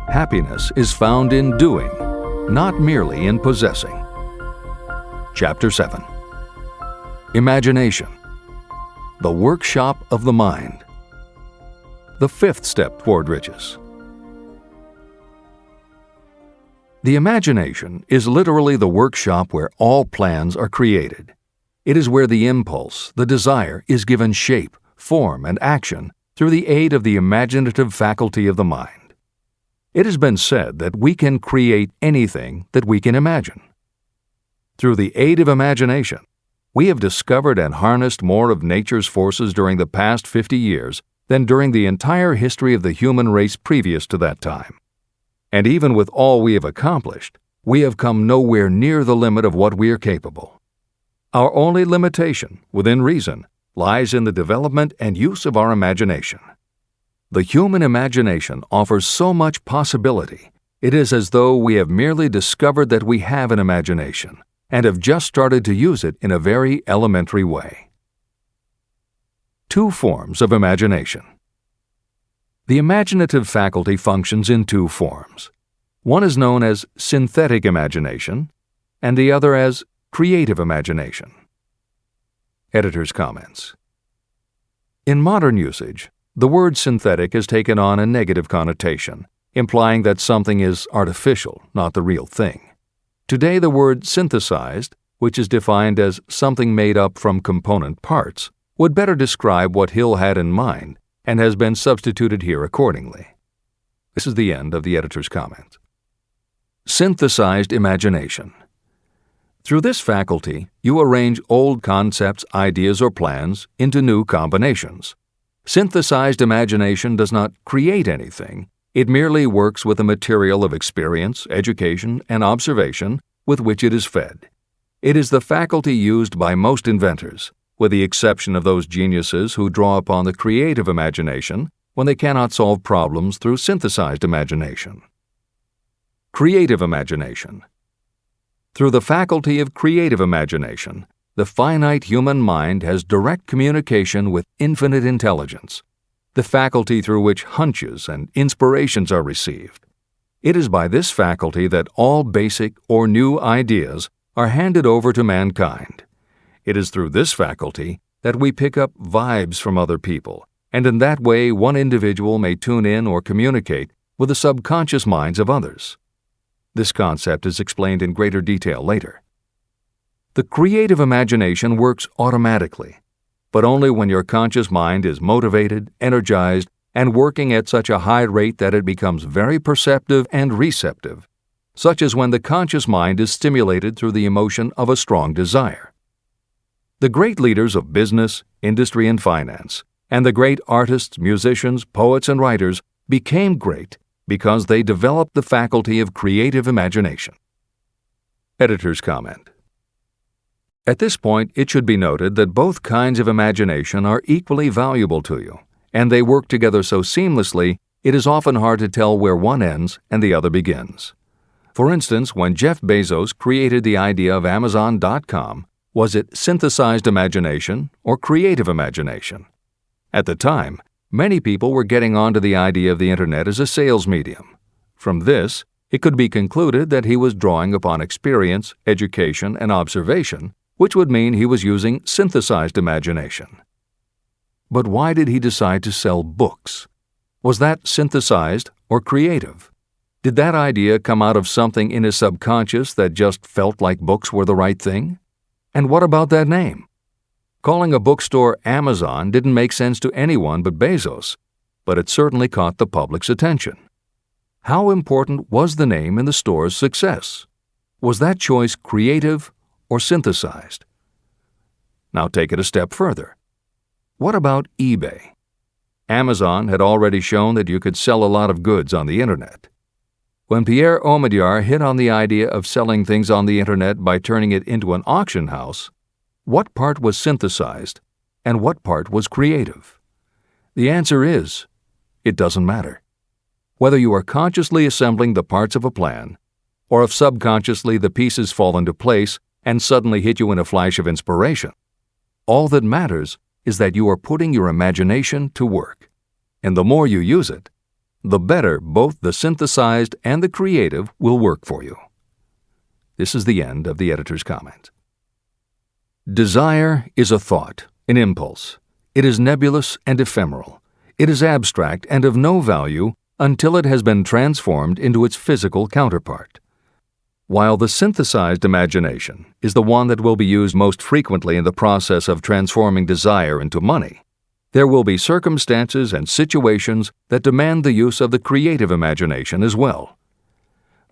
Happiness is found in doing, not merely in possessing. Chapter 7. Imagination. The workshop of the mind. The fifth step toward riches. The imagination is literally the workshop where all plans are created. It is where the impulse, the desire, is given shape, form, and action through the aid of the imaginative faculty of the mind. It has been said that we can create anything that we can imagine. Through the aid of imagination, we have discovered and harnessed more of nature's forces during the past 50 years than during the entire history of the human race previous to that time. And even with all we have accomplished, we have come nowhere near the limit of what we are capable. Our only limitation, within reason, lies in the development and use of our imagination. The human imagination offers so much possibility, it is as though we have merely discovered that we have an imagination and have just started to use it in a very elementary way. Two forms of imagination. The imaginative faculty functions in two forms. One is known as synthetic imagination, and the other as creative imagination. Editor's comments. In modern usage, the word synthetic has taken on a negative connotation, implying that something is artificial, not the real thing. Today, the word synthesized, which is defined as something made up from component parts, would better describe what Hill had in mind and has been substituted here accordingly. This is the end of the editor's comment. Synthesized imagination. Through this faculty, you arrange old concepts, ideas, or plans into new combinations. Synthesized imagination does not create anything. It merely works with the material of experience, education, and observation with which it is fed. It is the faculty used by most inventors, with the exception of those geniuses who draw upon the creative imagination when they cannot solve problems through synthesized imagination. Creative imagination. Through the faculty of creative imagination, the finite human mind has direct communication with infinite intelligence, the faculty through which hunches and inspirations are received. It is by this faculty that all basic or new ideas are handed over to mankind. It is through this faculty that we pick up vibes from other people, and in that way one individual may tune in or communicate with the subconscious minds of others. This concept is explained in greater detail later. The creative imagination works automatically, but only when your conscious mind is motivated, energized, and working at such a high rate that it becomes very perceptive and receptive, such as when the conscious mind is stimulated through the emotion of a strong desire. The great leaders of business, industry, and finance, and the great artists, musicians, poets, and writers became great because they developed the faculty of creative imagination. Editor's comment. At this point, it should be noted that both kinds of imagination are equally valuable to you, and they work together so seamlessly it is often hard to tell where one ends and the other begins. For instance, when Jeff Bezos created the idea of Amazon.com, was it synthesized imagination or creative imagination? At the time, many people were getting onto the idea of the Internet as a sales medium. From this, it could be concluded that he was drawing upon experience, education, and observation, which would mean he was using synthesized imagination. But why did he decide to sell books? Was that synthesized or creative? Did that idea come out of something in his subconscious that just felt like books were the right thing? And what about that name? Calling a bookstore Amazon didn't make sense to anyone but Bezos, but it certainly caught the public's attention. How important was the name in the store's success? Was that choice creative or synthesized? Now take it a step further. What about eBay? Amazon had already shown that you could sell a lot of goods on the Internet. When Pierre Omidyar hit on the idea of selling things on the Internet by turning it into an auction house, what part was synthesized and what part was creative? The answer is, it doesn't matter. Whether you are consciously assembling the parts of a plan, or if subconsciously the pieces fall into place and suddenly hit you in a flash of inspiration, all that matters is that you are putting your imagination to work. And the more you use it, the better both the synthesized and the creative will work for you. This is the end of the editor's comment. Desire is a thought, an impulse. It is nebulous and ephemeral. It is abstract and of no value until it has been transformed into its physical counterpart. While the synthesized imagination is the one that will be used most frequently in the process of transforming desire into money, there will be circumstances and situations that demand the use of the creative imagination as well.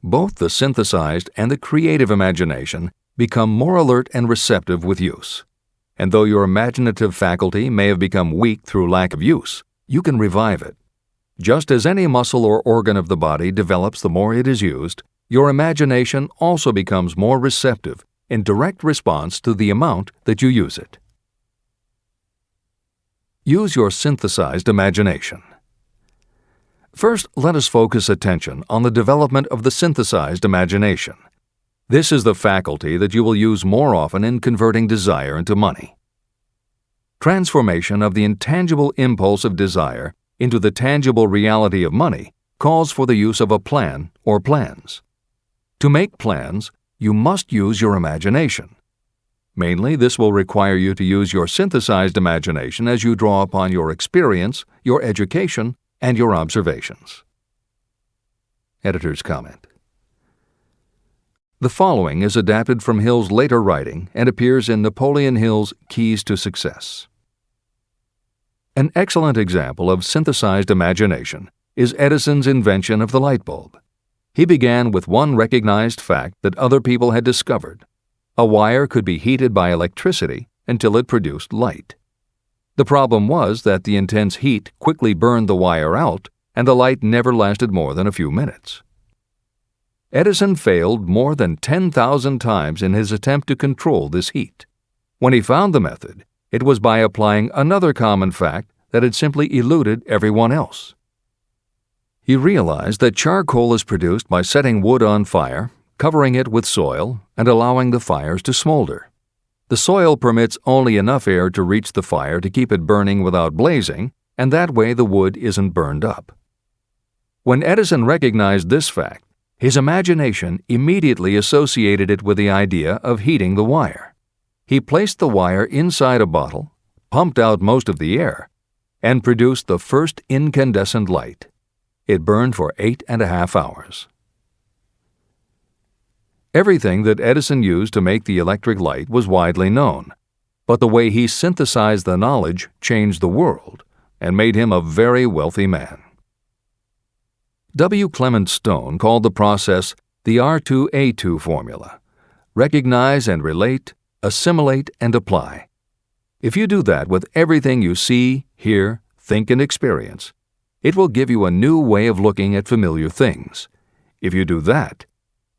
Both the synthesized and the creative imagination become more alert and receptive with use. And though your imaginative faculty may have become weak through lack of use, you can revive it. Just as any muscle or organ of the body develops the more it is used, your imagination also becomes more receptive in direct response to the amount that you use it. Use your synthesized imagination. First, let us focus attention on the development of the synthesized imagination. This is the faculty that you will use more often in converting desire into money. Transformation of the intangible impulse of desire into the tangible reality of money calls for the use of a plan or plans. To make plans, you must use your imagination. Mainly, this will require you to use your synthesized imagination as you draw upon your experience, your education, and your observations. Editor's comment. The following is adapted from Hill's later writing and appears in Napoleon Hill's Keys to Success. An excellent example of synthesized imagination is Edison's invention of the light bulb. He began with one recognized fact that other people had discovered. A wire could be heated by electricity until it produced light. The problem was that the intense heat quickly burned the wire out, and the light never lasted more than a few minutes. Edison failed more than 10,000 times in his attempt to control this heat. When he found the method, it was by applying another common fact that had simply eluded everyone else. He realized that charcoal is produced by setting wood on fire, covering it with soil, and allowing the fires to smolder. The soil permits only enough air to reach the fire to keep it burning without blazing, and that way the wood isn't burned up. When Edison recognized this fact, his imagination immediately associated it with the idea of heating the wire. He placed the wire inside a bottle, pumped out most of the air, and produced the first incandescent light. It burned for 8.5 hours. Everything that Edison used to make the electric light was widely known, but the way he synthesized the knowledge changed the world and made him a very wealthy man. W. Clement Stone called the process the R2A2 formula: recognize and relate, assimilate and apply. If you do that with everything you see, hear, think, and experience, it will give you a new way of looking at familiar things. If you do that,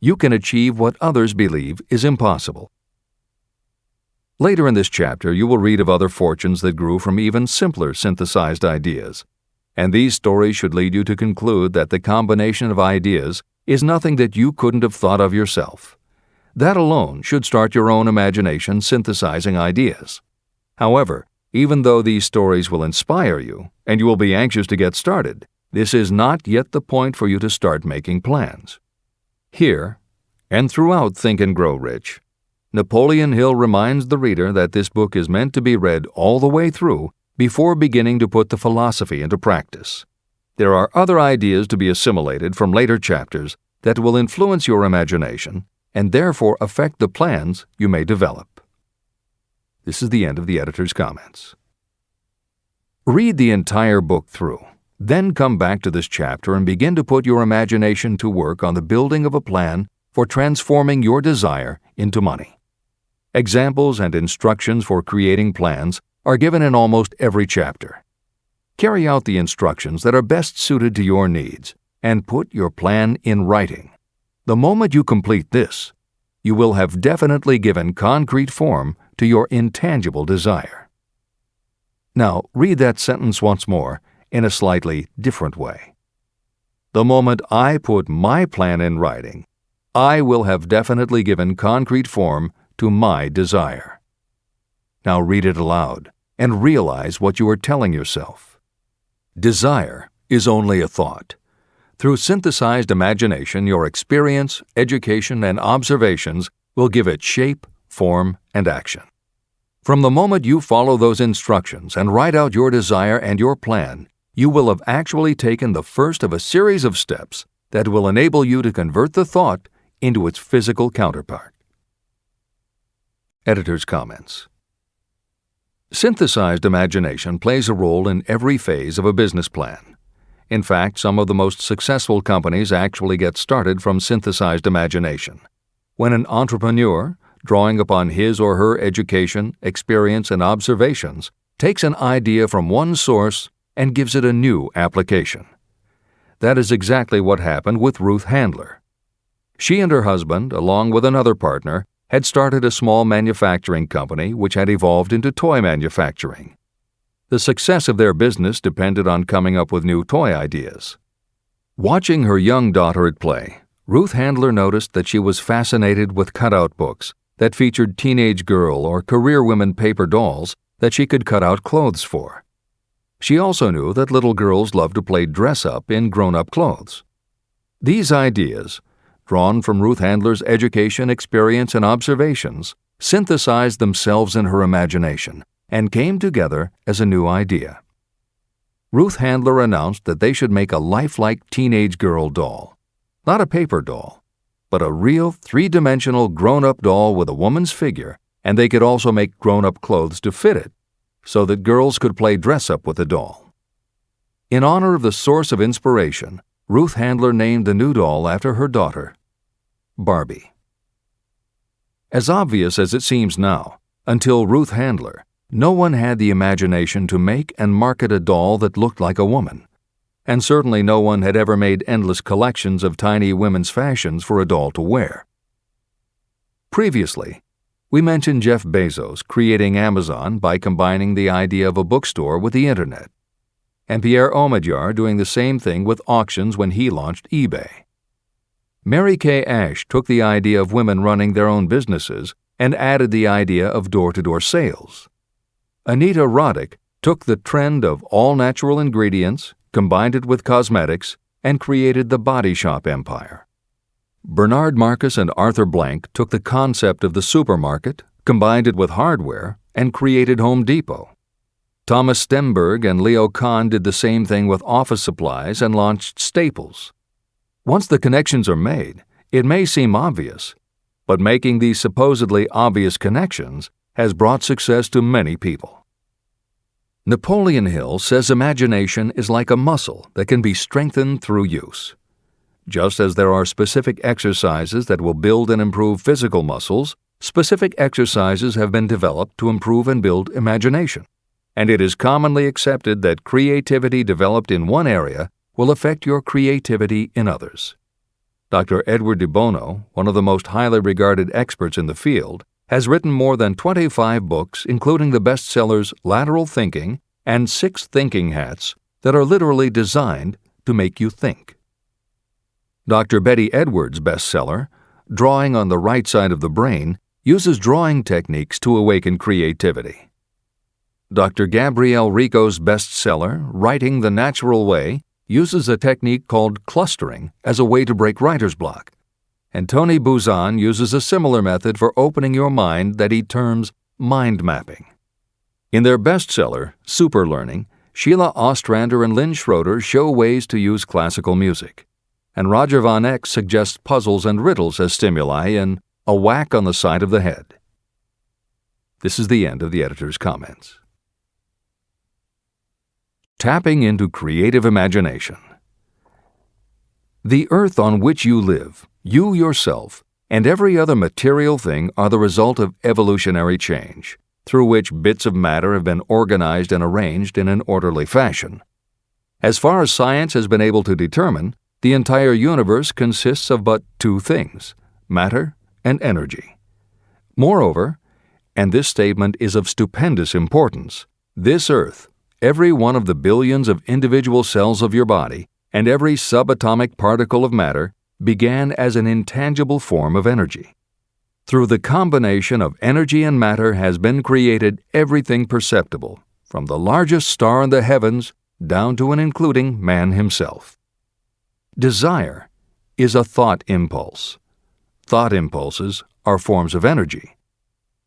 you can achieve what others believe is impossible. Later in this chapter, you will read of other fortunes that grew from even simpler synthesized ideas, and these stories should lead you to conclude that the combination of ideas is nothing that you couldn't have thought of yourself. That alone should start your own imagination synthesizing ideas. However, even though these stories will inspire you, and you will be anxious to get started, this is not yet the point for you to start making plans. Here, and throughout Think and Grow Rich, Napoleon Hill reminds the reader that this book is meant to be read all the way through before beginning to put the philosophy into practice. There are other ideas to be assimilated from later chapters that will influence your imagination and therefore affect the plans you may develop. This is the end of the editor's comments. Read the entire book through, then come back to this chapter and begin to put your imagination to work on the building of a plan for transforming your desire into money. Examples and instructions for creating plans are given in almost every chapter. Carry out the instructions that are best suited to your needs and put your plan in writing. The moment you complete this, you will have definitely given concrete form to your intangible desire. Now, read that sentence once more in a slightly different way. The moment I put my plan in writing, I will have definitely given concrete form to my desire. Now read it aloud and realize what you are telling yourself. Desire is only a thought. Through synthesized imagination, your experience, education, and observations will give it shape, form, and action. From the moment you follow those instructions and write out your desire and your plan, you will have actually taken the first of a series of steps that will enable you to convert the thought into its physical counterpart. Editor's comments. Synthesized imagination plays a role in every phase of a business plan. In fact, some of the most successful companies actually get started from synthesized imagination. When an entrepreneur, drawing upon his or her education, experience, and observations, takes an idea from one source and gives it a new application. That is exactly what happened with Ruth Handler. She and her husband, along with another partner, had started a small manufacturing company which had evolved into toy manufacturing. The success of their business depended on coming up with new toy ideas. Watching her young daughter at play, Ruth Handler noticed that she was fascinated with cutout books that featured teenage girl or career women paper dolls that she could cut out clothes for. She also knew that little girls loved to play dress-up in grown-up clothes. These ideas, drawn from Ruth Handler's education, experience, and observations, synthesized themselves in her imagination and came together as a new idea. Ruth Handler announced that they should make a lifelike teenage girl doll, not a paper doll, but a real three-dimensional grown-up doll with a woman's figure, and they could also make grown-up clothes to fit it, so that girls could play dress-up with the doll. In honor of the source of inspiration, Ruth Handler named the new doll after her daughter, Barbie. As obvious as it seems now, until Ruth Handler, no one had the imagination to make and market a doll that looked like a woman, and certainly no one had ever made endless collections of tiny women's fashions for a doll to wear. Previously, we mentioned Jeff Bezos creating Amazon by combining the idea of a bookstore with the Internet, and Pierre Omidyar doing the same thing with auctions when he launched eBay. Mary Kay Ash took the idea of women running their own businesses and added the idea of door-to-door sales. Anita Roddick took the trend of all-natural ingredients, combined it with cosmetics, and created the body shop empire. Bernard Marcus and Arthur Blank took the concept of the supermarket, combined it with hardware, and created Home Depot. Thomas Stemberg and Leo Kahn did the same thing with office supplies and launched Staples. Once the connections are made, it may seem obvious, but making these supposedly obvious connections has brought success to many people. Napoleon Hill says imagination is like a muscle that can be strengthened through use. Just as there are specific exercises that will build and improve physical muscles, specific exercises have been developed to improve and build imagination. And it is commonly accepted that creativity developed in one area will affect your creativity in others. Dr. Edward de Bono, one of the most highly regarded experts in the field, has written more than 25 books, including the bestsellers Lateral Thinking and 6 Thinking Hats, that are literally designed to make you think. Dr. Betty Edwards' bestseller, Drawing on the Right Side of the Brain, uses drawing techniques to awaken creativity. Dr. Gabrielle Rico's bestseller, Writing the Natural Way, uses a technique called clustering as a way to break writer's block. And Tony Buzan uses a similar method for opening your mind that he terms mind mapping. In their bestseller, Super Learning, Sheila Ostrander and Lynn Schroeder show ways to use classical music. And Roger Von Eck suggests puzzles and riddles as stimuli in A Whack on the Side of the Head. This is the end of the editor's comments. Tapping into creative imagination. The earth on which you live, you yourself, and every other material thing are the result of evolutionary change, through which bits of matter have been organized and arranged in an orderly fashion. As far as science has been able to determine, the entire universe consists of but 2 things, matter and energy. Moreover, and this statement is of stupendous importance, this earth, every one of the billions of individual cells of your body, and every subatomic particle of matter began as an intangible form of energy. Through the combination of energy and matter has been created everything perceptible, from the largest star in the heavens down to and including man himself. Desire is a thought impulse. Thought impulses are forms of energy.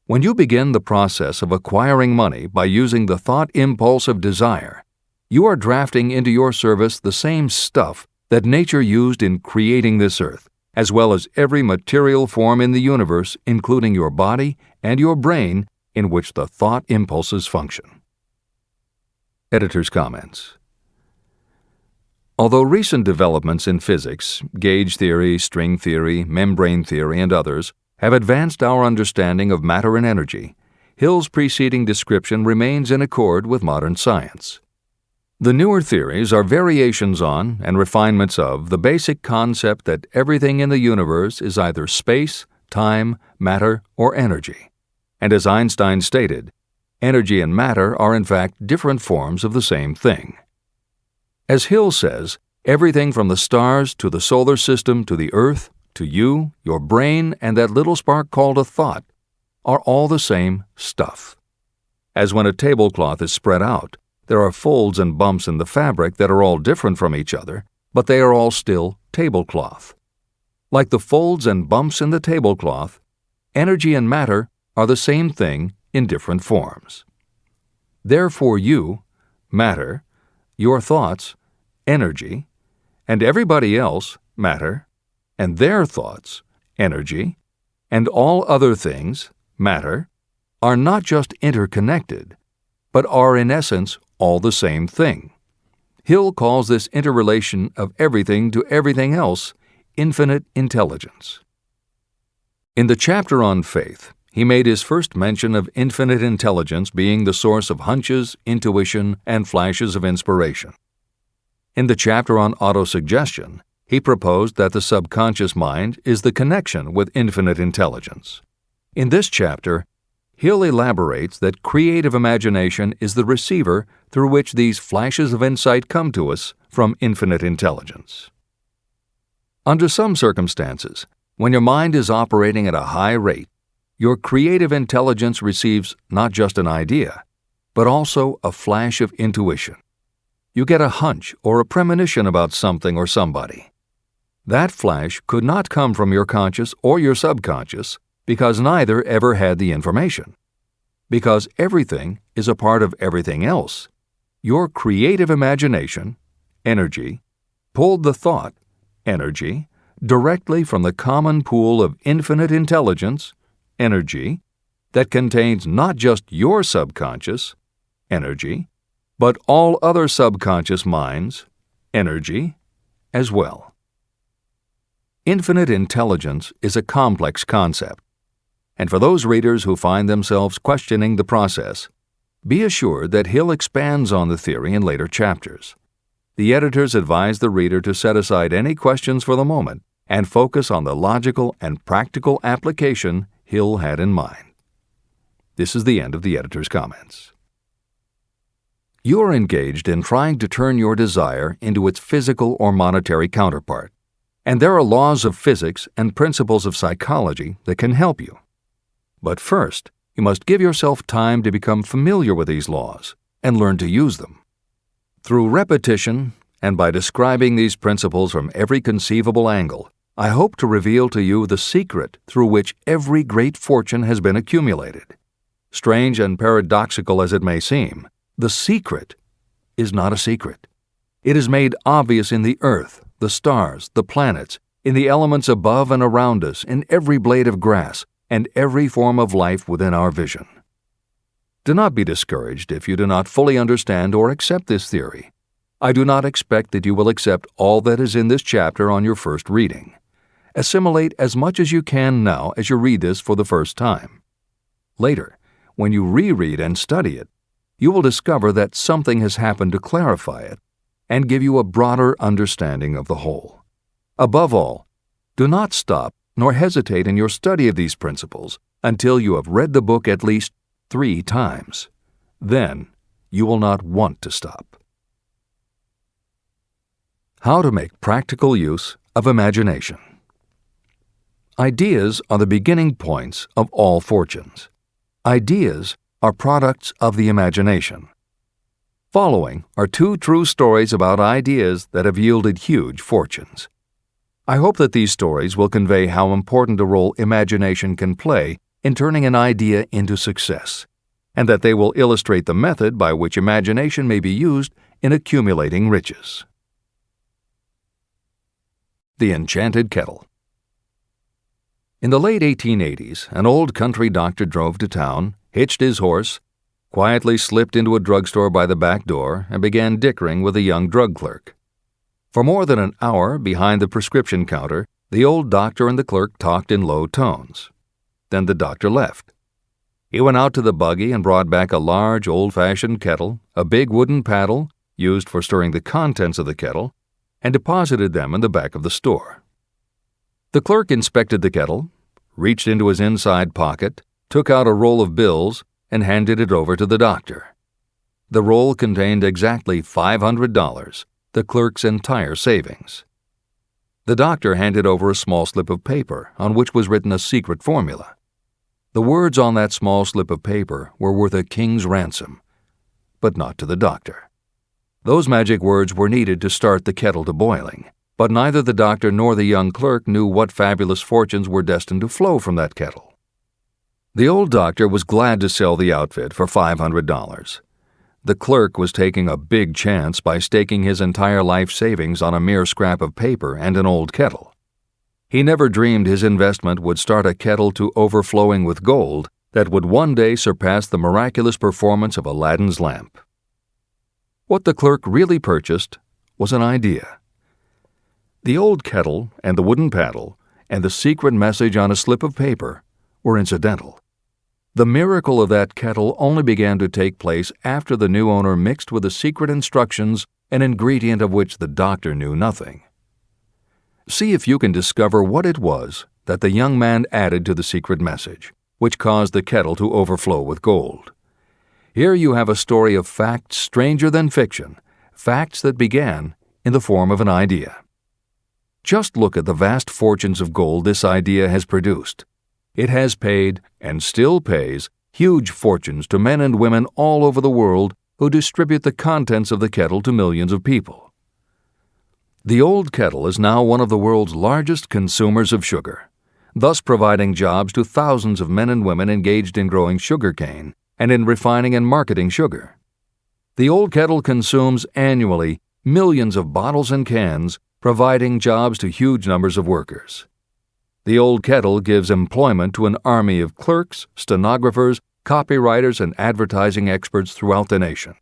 When you begin the process of acquiring money by using the thought impulse of desire, you are drafting into your service the same stuff that nature used in creating this earth, as well as every material form in the universe, including your body and your brain, in which the thought impulses function. Editor's comments. Although recent developments in physics, gauge theory, string theory, membrane theory, and others, have advanced our understanding of matter and energy, Hill's preceding description remains in accord with modern science. The newer theories are variations on and refinements of the basic concept that everything in the universe is either space, time, matter, or energy. And as Einstein stated, energy and matter are in fact different forms of the same thing. As Hill says, everything from the stars to the solar system to the earth, to you, your brain, and that little spark called a thought, are all the same stuff. As when a tablecloth is spread out, there are folds and bumps in the fabric that are all different from each other, but they are all still tablecloth. Like the folds and bumps in the tablecloth, energy and matter are the same thing in different forms. Therefore you, matter, your thoughts, energy, and everybody else, matter, and their thoughts, energy, and all other things, matter, are not just interconnected, but are in essence all the same thing. Hill calls this interrelation of everything to everything else infinite intelligence. In the chapter on faith, he made his first mention of infinite intelligence being the source of hunches, intuition, and flashes of inspiration. In the chapter on autosuggestion, he proposed that the subconscious mind is the connection with infinite intelligence. In this chapter, Hill elaborates that creative imagination is the receiver through which these flashes of insight come to us from infinite intelligence. Under some circumstances, when your mind is operating at a high rate, your creative intelligence receives not just an idea, but also a flash of intuition. You get a hunch or a premonition about something or somebody. That flash could not come from your conscious or your subconscious because neither ever had the information. Because everything is a part of everything else, your creative imagination, energy, pulled the thought, energy, directly from the common pool of infinite intelligence, energy, that contains not just your subconscious, energy, but all other subconscious minds, energy, as well. Infinite intelligence is a complex concept, and for those readers who find themselves questioning the process, be assured that Hill expands on the theory in later chapters. The editors advise the reader to set aside any questions for the moment and focus on the logical and practical application Hill had in mind. This is the end of the editor's comments. You are engaged in trying to turn your desire into its physical or monetary counterpart, and there are laws of physics and principles of psychology that can help you. But first, you must give yourself time to become familiar with these laws and learn to use them. Through repetition, and by describing these principles from every conceivable angle, I hope to reveal to you the secret through which every great fortune has been accumulated. Strange and paradoxical as it may seem, the secret is not a secret. It is made obvious in the earth, the stars, the planets, in the elements above and around us, in every blade of grass, and every form of life within our vision. Do not be discouraged if you do not fully understand or accept this theory. I do not expect that you will accept all that is in this chapter on your first reading. Assimilate as much as you can now as you read this for the first time. Later, when you reread and study it, you will discover that something has happened to clarify it and give you a broader understanding of the whole. Above all, do not stop nor hesitate in your study of these principles until you have read the book at least 3 times. Then you will not want to stop. How to make practical use of imagination. Ideas are the beginning points of all fortunes. Ideas are products of the imagination. Following are two true stories about ideas that have yielded huge fortunes. I hope that these stories will convey how important a role imagination can play in turning an idea into success, and that they will illustrate the method by which imagination may be used in accumulating riches. The Enchanted Kettle. In the late 1880s, an old country doctor drove to town, hitched his horse, quietly slipped into a drugstore by the back door, and began dickering with a young drug clerk. For more than an hour behind the prescription counter, the old doctor and the clerk talked in low tones. Then the doctor left. He went out to the buggy and brought back a large, old-fashioned kettle, a big wooden paddle, used for stirring the contents of the kettle, and deposited them in the back of the store. The clerk inspected the kettle, reached into his inside pocket, took out a roll of bills, and handed it over to the doctor. The roll contained exactly $500, the clerk's entire savings. The doctor handed over a small slip of paper on which was written a secret formula. The words on that small slip of paper were worth a king's ransom, but not to the doctor. Those magic words were needed to start the kettle to boiling, but neither the doctor nor the young clerk knew what fabulous fortunes were destined to flow from that kettle. The old doctor was glad to sell the outfit for $500. The clerk was taking a big chance by staking his entire life savings on a mere scrap of paper and an old kettle. He never dreamed his investment would start a kettle to overflowing with gold that would one day surpass the miraculous performance of Aladdin's lamp. What the clerk really purchased was an idea. The old kettle and the wooden paddle and the secret message on a slip of paper were incidental. The miracle of that kettle only began to take place after the new owner mixed with the secret instructions an ingredient of which the doctor knew nothing. See if you can discover what it was that the young man added to the secret message, which caused the kettle to overflow with gold. Here you have a story of facts stranger than fiction, facts that began in the form of an idea. Just look at the vast fortunes of gold this idea has produced. It has paid, and still pays, huge fortunes to men and women all over the world who distribute the contents of the kettle to millions of people. The old kettle is now one of the world's largest consumers of sugar, thus providing jobs to thousands of men and women engaged in growing sugarcane and in refining and marketing sugar. The old kettle consumes annually millions of bottles and cans, providing jobs to huge numbers of workers. The old kettle gives employment to an army of clerks, stenographers, copywriters, and advertising experts throughout the nation.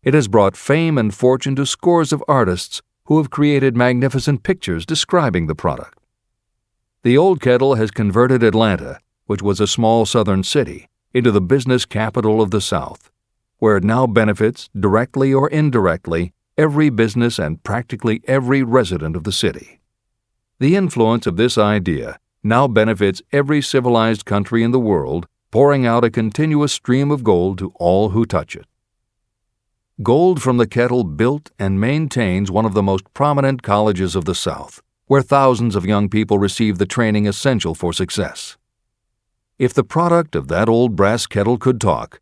It has brought fame and fortune to scores of artists who have created magnificent pictures describing the product. The old kettle has converted Atlanta, which was a small southern city, into the business capital of the South, where it now benefits, directly or indirectly, every business and practically every resident of the city. The influence of this idea now benefits every civilized country in the world, pouring out a continuous stream of gold to all who touch it. Gold from the kettle built and maintains one of the most prominent colleges of the South, where thousands of young people receive the training essential for success. If the product of that old brass kettle could talk,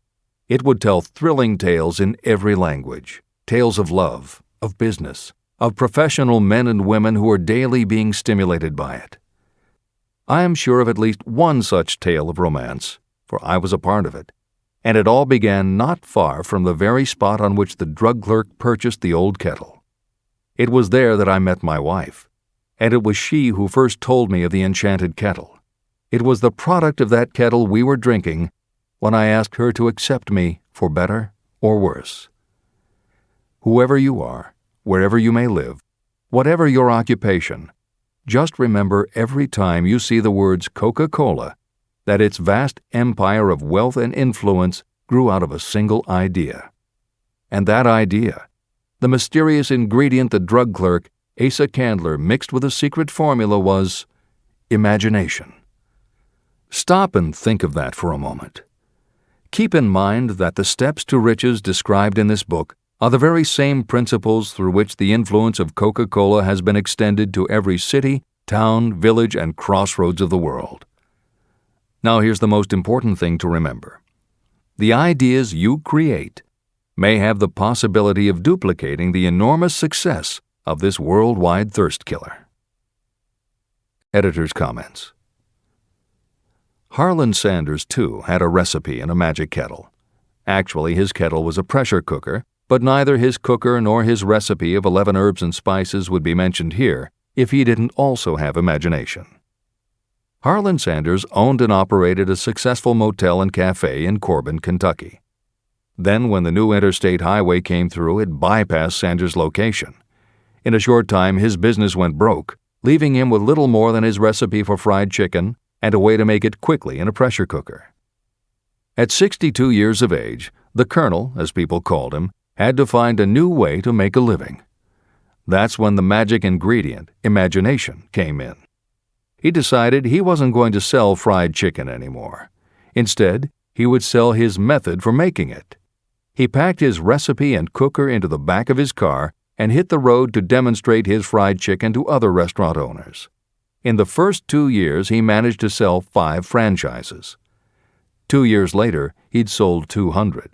it would tell thrilling tales in every language, tales of love, of business, of professional men and women who are daily being stimulated by it. I am sure of at least one such tale of romance, for I was a part of it, and it all began not far from the very spot on which the drug clerk purchased the old kettle. It was there that I met my wife, and it was she who first told me of the enchanted kettle. It was the product of that kettle we were drinking when I asked her to accept me for better or worse. Whoever you are, wherever you may live, whatever your occupation, just remember every time you see the words Coca-Cola that its vast empire of wealth and influence grew out of a single idea. And that idea, the mysterious ingredient the drug clerk, Asa Candler, mixed with a secret formula, was imagination. Stop and think of that for a moment. Keep in mind that the steps to riches described in this book are the very same principles through which the influence of Coca-Cola has been extended to every city, town, village, and crossroads of the world. Now here's the most important thing to remember. The ideas you create may have the possibility of duplicating the enormous success of this worldwide thirst killer. Editor's comments. Harlan Sanders, too, had a recipe in a magic kettle. Actually, his kettle was a pressure cooker, but neither his cooker nor his recipe of 11 herbs and spices would be mentioned here if he didn't also have imagination. Harlan Sanders owned and operated a successful motel and cafe in Corbin, Kentucky. Then, when the new interstate highway came through, it bypassed Sanders' location. In a short time, his business went broke, leaving him with little more than his recipe for fried chicken and a way to make it quickly in a pressure cooker. At 62 years of age, the Colonel, as people called him, had to find a new way to make a living. That's when the magic ingredient, imagination, came in. He decided he wasn't going to sell fried chicken anymore. Instead, he would sell his method for making it. He packed his recipe and cooker into the back of his car and hit the road to demonstrate his fried chicken to other restaurant owners. In the first 2 years, he managed to sell 5 franchises. 2 years later, he'd sold 200.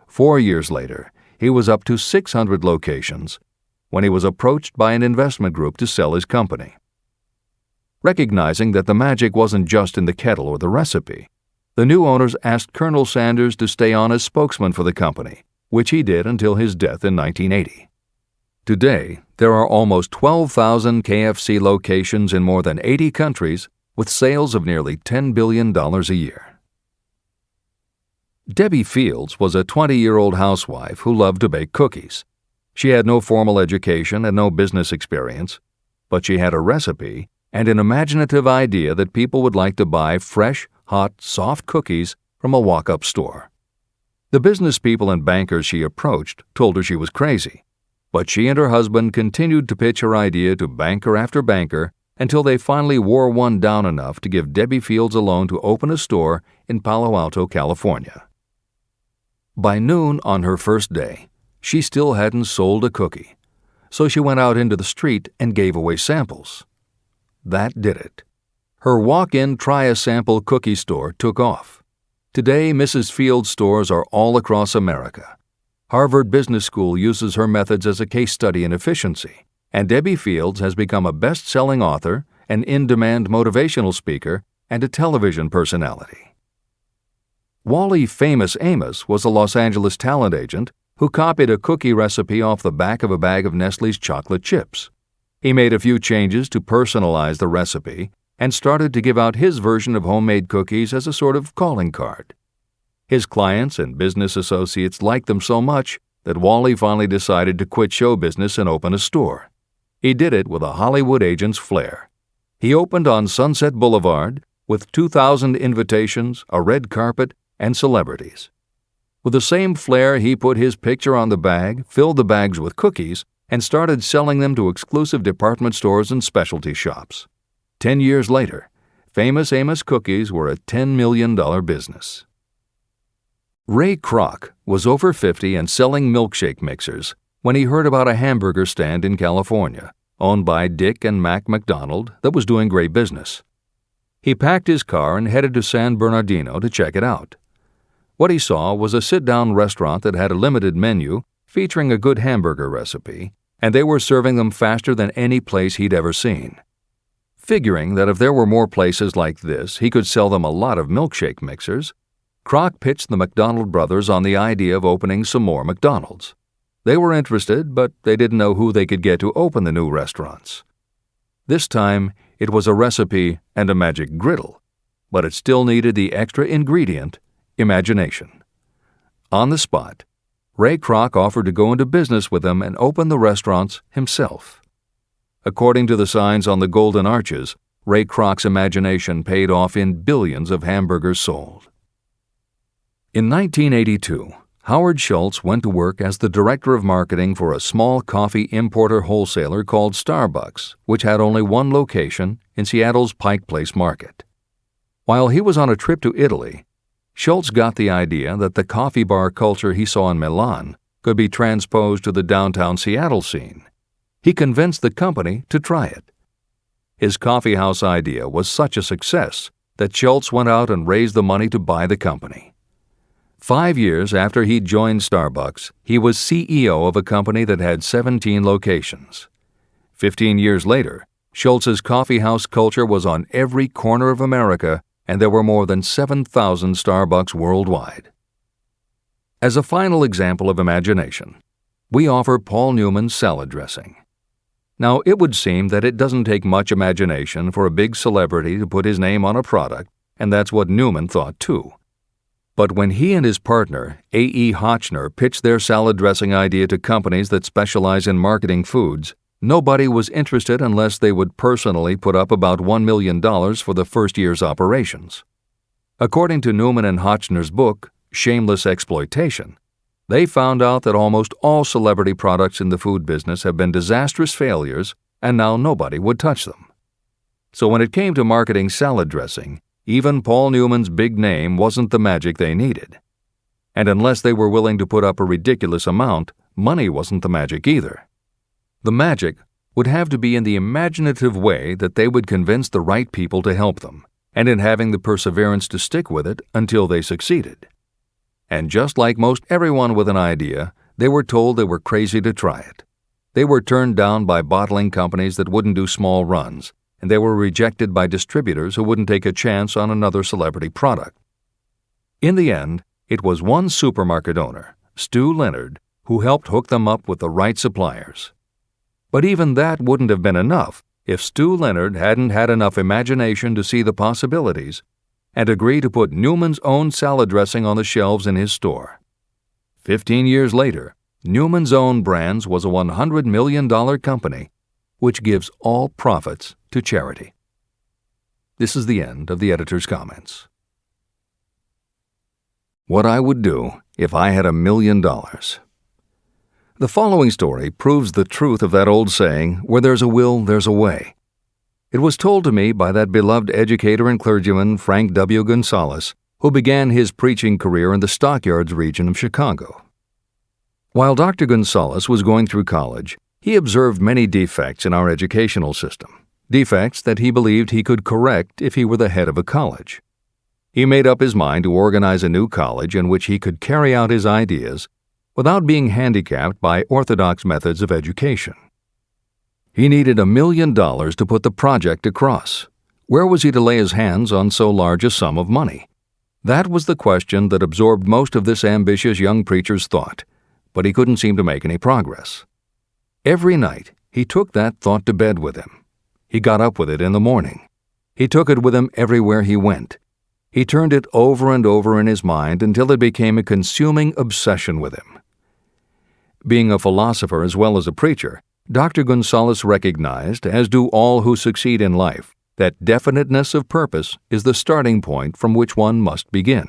4 years later, he was up to 600 locations when he was approached by an investment group to sell his company. Recognizing that the magic wasn't just in the kettle or the recipe, the new owners asked Colonel Sanders to stay on as spokesman for the company, which he did until his death in 1980. Today, there are almost 12,000 KFC locations in more than 80 countries with sales of nearly $10 billion a year. Debbie Fields was a 20-year-old housewife who loved to bake cookies. She had no formal education and no business experience, but she had a recipe and an imaginative idea that people would like to buy fresh, hot, soft cookies from a walk-up store. The business people and bankers she approached told her she was crazy, but she and her husband continued to pitch her idea to banker after banker until they finally wore one down enough to give Debbie Fields a loan to open a store in Palo Alto, California. By noon on her first day, she still hadn't sold a cookie, so she went out into the street and gave away samples. That did it. Her walk-in try-a-sample cookie store took off. Today, Mrs. Fields' stores are all across America. Harvard Business School uses her methods as a case study in efficiency, and Debbie Fields has become a best-selling author, an in-demand motivational speaker, and a television personality. Wally Famous Amos was a Los Angeles talent agent who copied a cookie recipe off the back of a bag of Nestle's chocolate chips. He made a few changes to personalize the recipe and started to give out his version of homemade cookies as a sort of calling card. His clients and business associates liked them so much that Wally finally decided to quit show business and open a store. He did it with a Hollywood agent's flair. He opened on Sunset Boulevard with 2,000 invitations, a red carpet, and celebrities. With the same flair, he put his picture on the bag, filled the bags with cookies, and started selling them to exclusive department stores and specialty shops. 10 years later, Famous Amos cookies were a $10 million business. Ray Kroc was over 50 and selling milkshake mixers when he heard about a hamburger stand in California, owned by Dick and Mac McDonald, that was doing great business. He packed his car and headed to San Bernardino to check it out. What he saw was a sit-down restaurant that had a limited menu featuring a good hamburger recipe, and they were serving them faster than any place he'd ever seen. Figuring that if there were more places like this, he could sell them a lot of milkshake mixers, Kroc pitched the McDonald brothers on the idea of opening some more McDonald's. They were interested, but they didn't know who they could get to open the new restaurants. This time, it was a recipe and a magic griddle, but it still needed the extra ingredient, imagination. On the spot, Ray Kroc offered to go into business with them and open the restaurants himself. According to the signs on the Golden Arches, Ray Kroc's imagination paid off in billions of hamburgers sold. In 1982, Howard Schultz went to work as the director of marketing for a small coffee importer wholesaler called Starbucks, which had only one location in Seattle's Pike Place Market. While he was on a trip to Italy, Schultz got the idea that the coffee bar culture he saw in Milan could be transposed to the downtown Seattle scene. He convinced the company to try it. His coffeehouse idea was such a success that Schultz went out and raised the money to buy the company. 5 years after he'd joined Starbucks, he was CEO of a company that had 17 locations. 15 years later, Schultz's coffeehouse culture was on every corner of America, and there were more than 7,000 Starbucks worldwide. As a final example of imagination, we offer Paul Newman's salad dressing. Now, it would seem that it doesn't take much imagination for a big celebrity to put his name on a product, and that's what Newman thought too. But when he and his partner, A.E. Hotchner, pitched their salad dressing idea to companies that specialize in marketing foods, nobody was interested unless they would personally put up about $1 million for the first year's operations. According to Newman and Hotchner's book, Shameless Exploitation, they found out that almost all celebrity products in the food business have been disastrous failures, and now nobody would touch them. So when it came to marketing salad dressing, even Paul Newman's big name wasn't the magic they needed. And unless they were willing to put up a ridiculous amount, money wasn't the magic either. The magic would have to be in the imaginative way that they would convince the right people to help them, and in having the perseverance to stick with it until they succeeded. And just like most everyone with an idea, they were told they were crazy to try it. They were turned down by bottling companies that wouldn't do small runs, and they were rejected by distributors who wouldn't take a chance on another celebrity product. In the end, it was one supermarket owner, Stu Leonard, who helped hook them up with the right suppliers. But even that wouldn't have been enough if Stu Leonard hadn't had enough imagination to see the possibilities and agree to put Newman's own salad dressing on the shelves in his store. 15 years later, Newman's Own Brands was a $100 million company, which gives all profits to charity. This is the end of the editor's comments. What I would do if I had $1 million. The following story proves the truth of that old saying, where there's a will, there's a way. It was told to me by that beloved educator and clergyman Frank W. Gonzalez, who began his preaching career in the Stockyards region of Chicago. While Dr. Gonzalez was going through college, he observed many defects in our educational system, defects that he believed he could correct if he were the head of a college. He made up his mind to organize a new college in which he could carry out his ideas without being handicapped by orthodox methods of education. He needed $1 million to put the project across. Where was he to lay his hands on so large a sum of money? That was the question that absorbed most of this ambitious young preacher's thought, but he couldn't seem to make any progress. Every night, he took that thought to bed with him. He got up with it in the morning. He took it with him everywhere he went. He turned it over and over in his mind until it became a consuming obsession with him. Being a philosopher as well as a preacher, Dr. Gonzalez recognized, as do all who succeed in life, that definiteness of purpose is the starting point from which one must begin.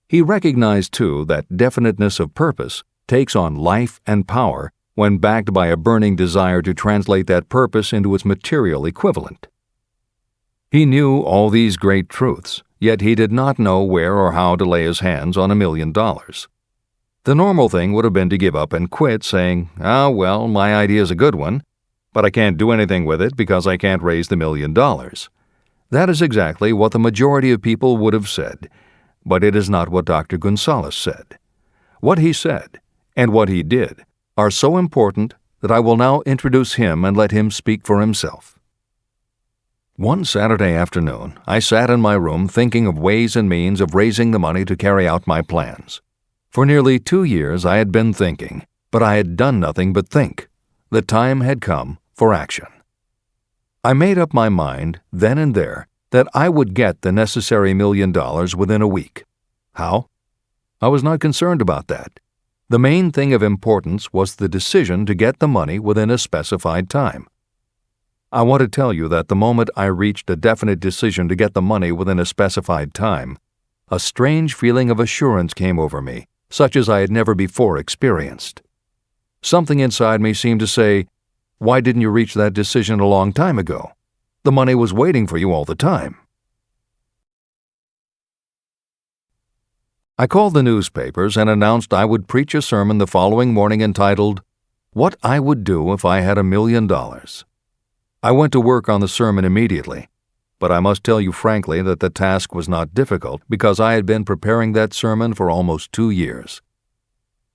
He recognized, too, that definiteness of purpose takes on life and power when backed by a burning desire to translate that purpose into its material equivalent. He knew all these great truths, yet he did not know where or how to lay his hands on $1 million. The normal thing would have been to give up and quit, saying, well, my idea's a good one, but I can't do anything with it because I can't raise the $1 million. That is exactly what the majority of people would have said, but it is not what Dr. Gonzalez said. What he said, and what he did, are so important that I will now introduce him and let him speak for himself. One Saturday afternoon, I sat in my room thinking of ways and means of raising the money to carry out my plans. For nearly 2 years I had been thinking, but I had done nothing but think. The time had come for action. I made up my mind, then and there, that I would get the necessary $1 million within a week. How? I was not concerned about that. The main thing of importance was the decision to get the money within a specified time. I want to tell you that the moment I reached a definite decision to get the money within a specified time, a strange feeling of assurance came over me, such as I had never before experienced. Something inside me seemed to say, "Why didn't you reach that decision a long time ago? The money was waiting for you all the time." I called the newspapers and announced I would preach a sermon the following morning entitled, "What I Would Do If I Had $1 Million." I went to work on the sermon immediately. but I must tell you frankly that the task was not difficult because I had been preparing that sermon for almost 2 years.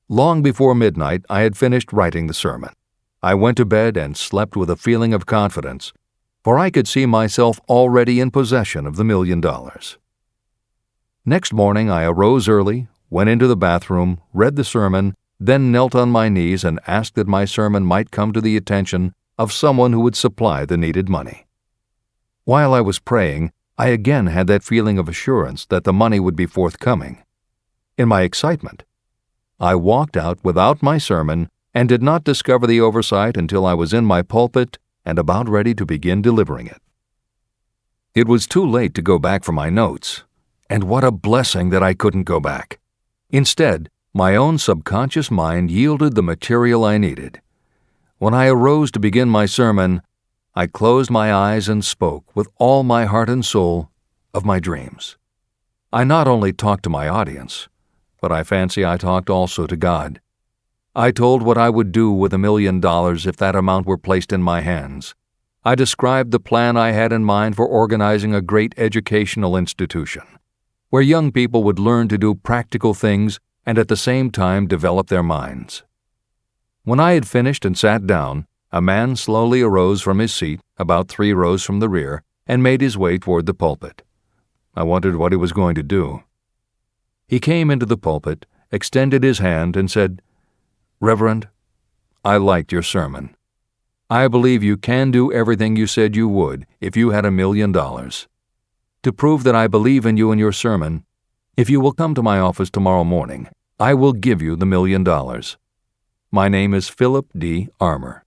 Long before midnight, I had finished writing the sermon. I went to bed and slept with a feeling of confidence, for I could see myself already in possession of the $1 million. Next morning, I arose early, went into the bathroom, read the sermon, then knelt on my knees and asked that my sermon might come to the attention of someone who would supply the needed money. While I was praying, I again had that feeling of assurance that the money would be forthcoming. In my excitement, I walked out without my sermon and did not discover the oversight until I was in my pulpit and about ready to begin delivering it. It was too late to go back for my notes, and what a blessing that I couldn't go back. Instead, my own subconscious mind yielded the material I needed. When I arose to begin my sermon, I closed my eyes and spoke with all my heart and soul of my dreams. I not only talked to my audience, but I fancy I talked also to God. I told what I would do with $1 million if that amount were placed in my hands. I described the plan I had in mind for organizing a great educational institution, where young people would learn to do practical things and at the same time develop their minds. When I had finished and sat down, a man slowly arose from his seat, about 3 rows from the rear, and made his way toward the pulpit. I wondered what he was going to do. He came into the pulpit, extended his hand, and said, "Reverend, I liked your sermon. I believe you can do everything you said you would if you had $1 million. To prove that I believe in you and your sermon, if you will come to my office tomorrow morning, I will give you the $1 million. My name is Philip D. Armour."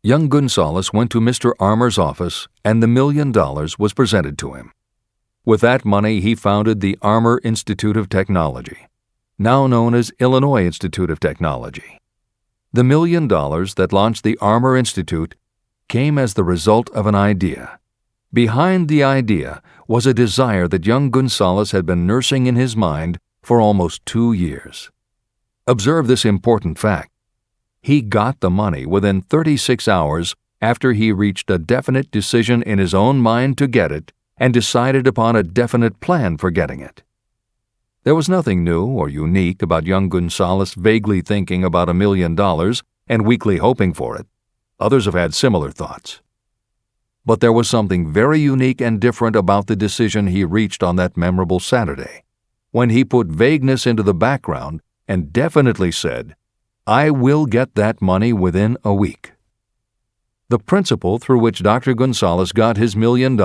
Young Gonzalez went to Mr. Armour's office, and the $1 million was presented to him. With that money, he founded the Armour Institute of Technology, now known as Illinois Institute of Technology. The $1 million that launched the Armour Institute came as the result of an idea. Behind the idea was a desire that young Gonzalez had been nursing in his mind for almost 2 years. Observe this important fact. He got the money within 36 hours after he reached a definite decision in his own mind to get it and decided upon a definite plan for getting it. There was nothing new or unique about young Gonzalez vaguely thinking about $1 million and weakly hoping for it. Others have had similar thoughts. But there was something very unique and different about the decision he reached on that memorable Saturday, when he put vagueness into the background and definitely said, "I will get that money within a week." The principle through which Dr. Gonzalez got his $1 million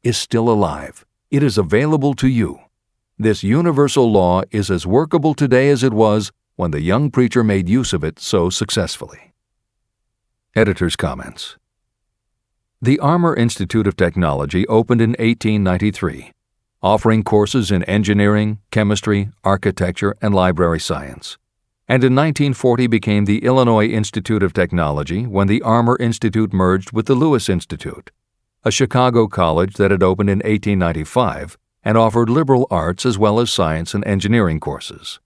is still alive. It is available to you. This universal law is as workable today as it was when the young preacher made use of it so successfully. Editor's comments. The Armour Institute of Technology opened in 1893, offering courses in engineering, chemistry, architecture, and library science, and in 1940 became the Illinois Institute of Technology when the Armour Institute merged with the Lewis Institute, a Chicago college that had opened in 1895 and offered liberal arts as well as science and engineering courses.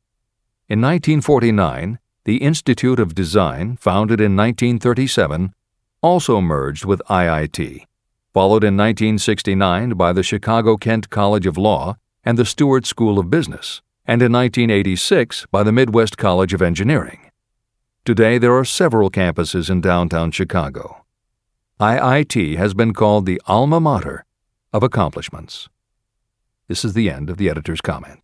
In 1949, the Institute of Design, founded in 1937, also merged with IIT, followed in 1969 by the Chicago-Kent College of Law and the Stewart School of Business, and in 1986 by the Midwest College of Engineering. Today there are several campuses in downtown Chicago. IIT has been called the alma mater of accomplishments. This is the end of the editor's comment.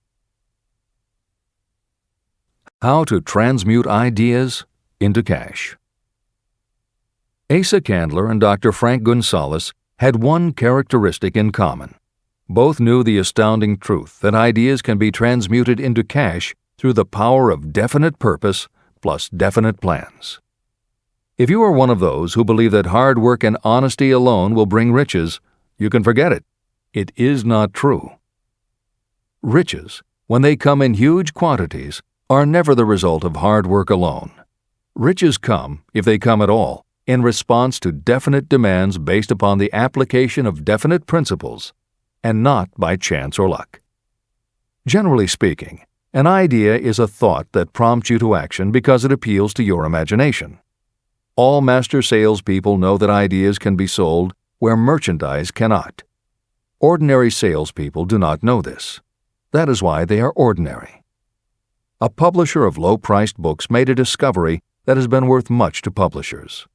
How to transmute ideas into cash. Asa Candler and Dr. Frank Gonzalez had one characteristic in common. Both knew the astounding truth that ideas can be transmuted into cash through the power of definite purpose plus definite plans. If you are one of those who believe that hard work and honesty alone will bring riches, you can forget it. It is not true. Riches, when they come in huge quantities, are never the result of hard work alone. Riches come, if they come at all, in response to definite demands based upon the application of definite principles, and not by chance or luck. Generally speaking, an idea is a thought that prompts you to action because it appeals to your imagination. All master salespeople know that ideas can be sold where merchandise cannot. Ordinary salespeople do not know this. That is why they are ordinary. A publisher of low-priced books made a discovery that has been worth much to publishers.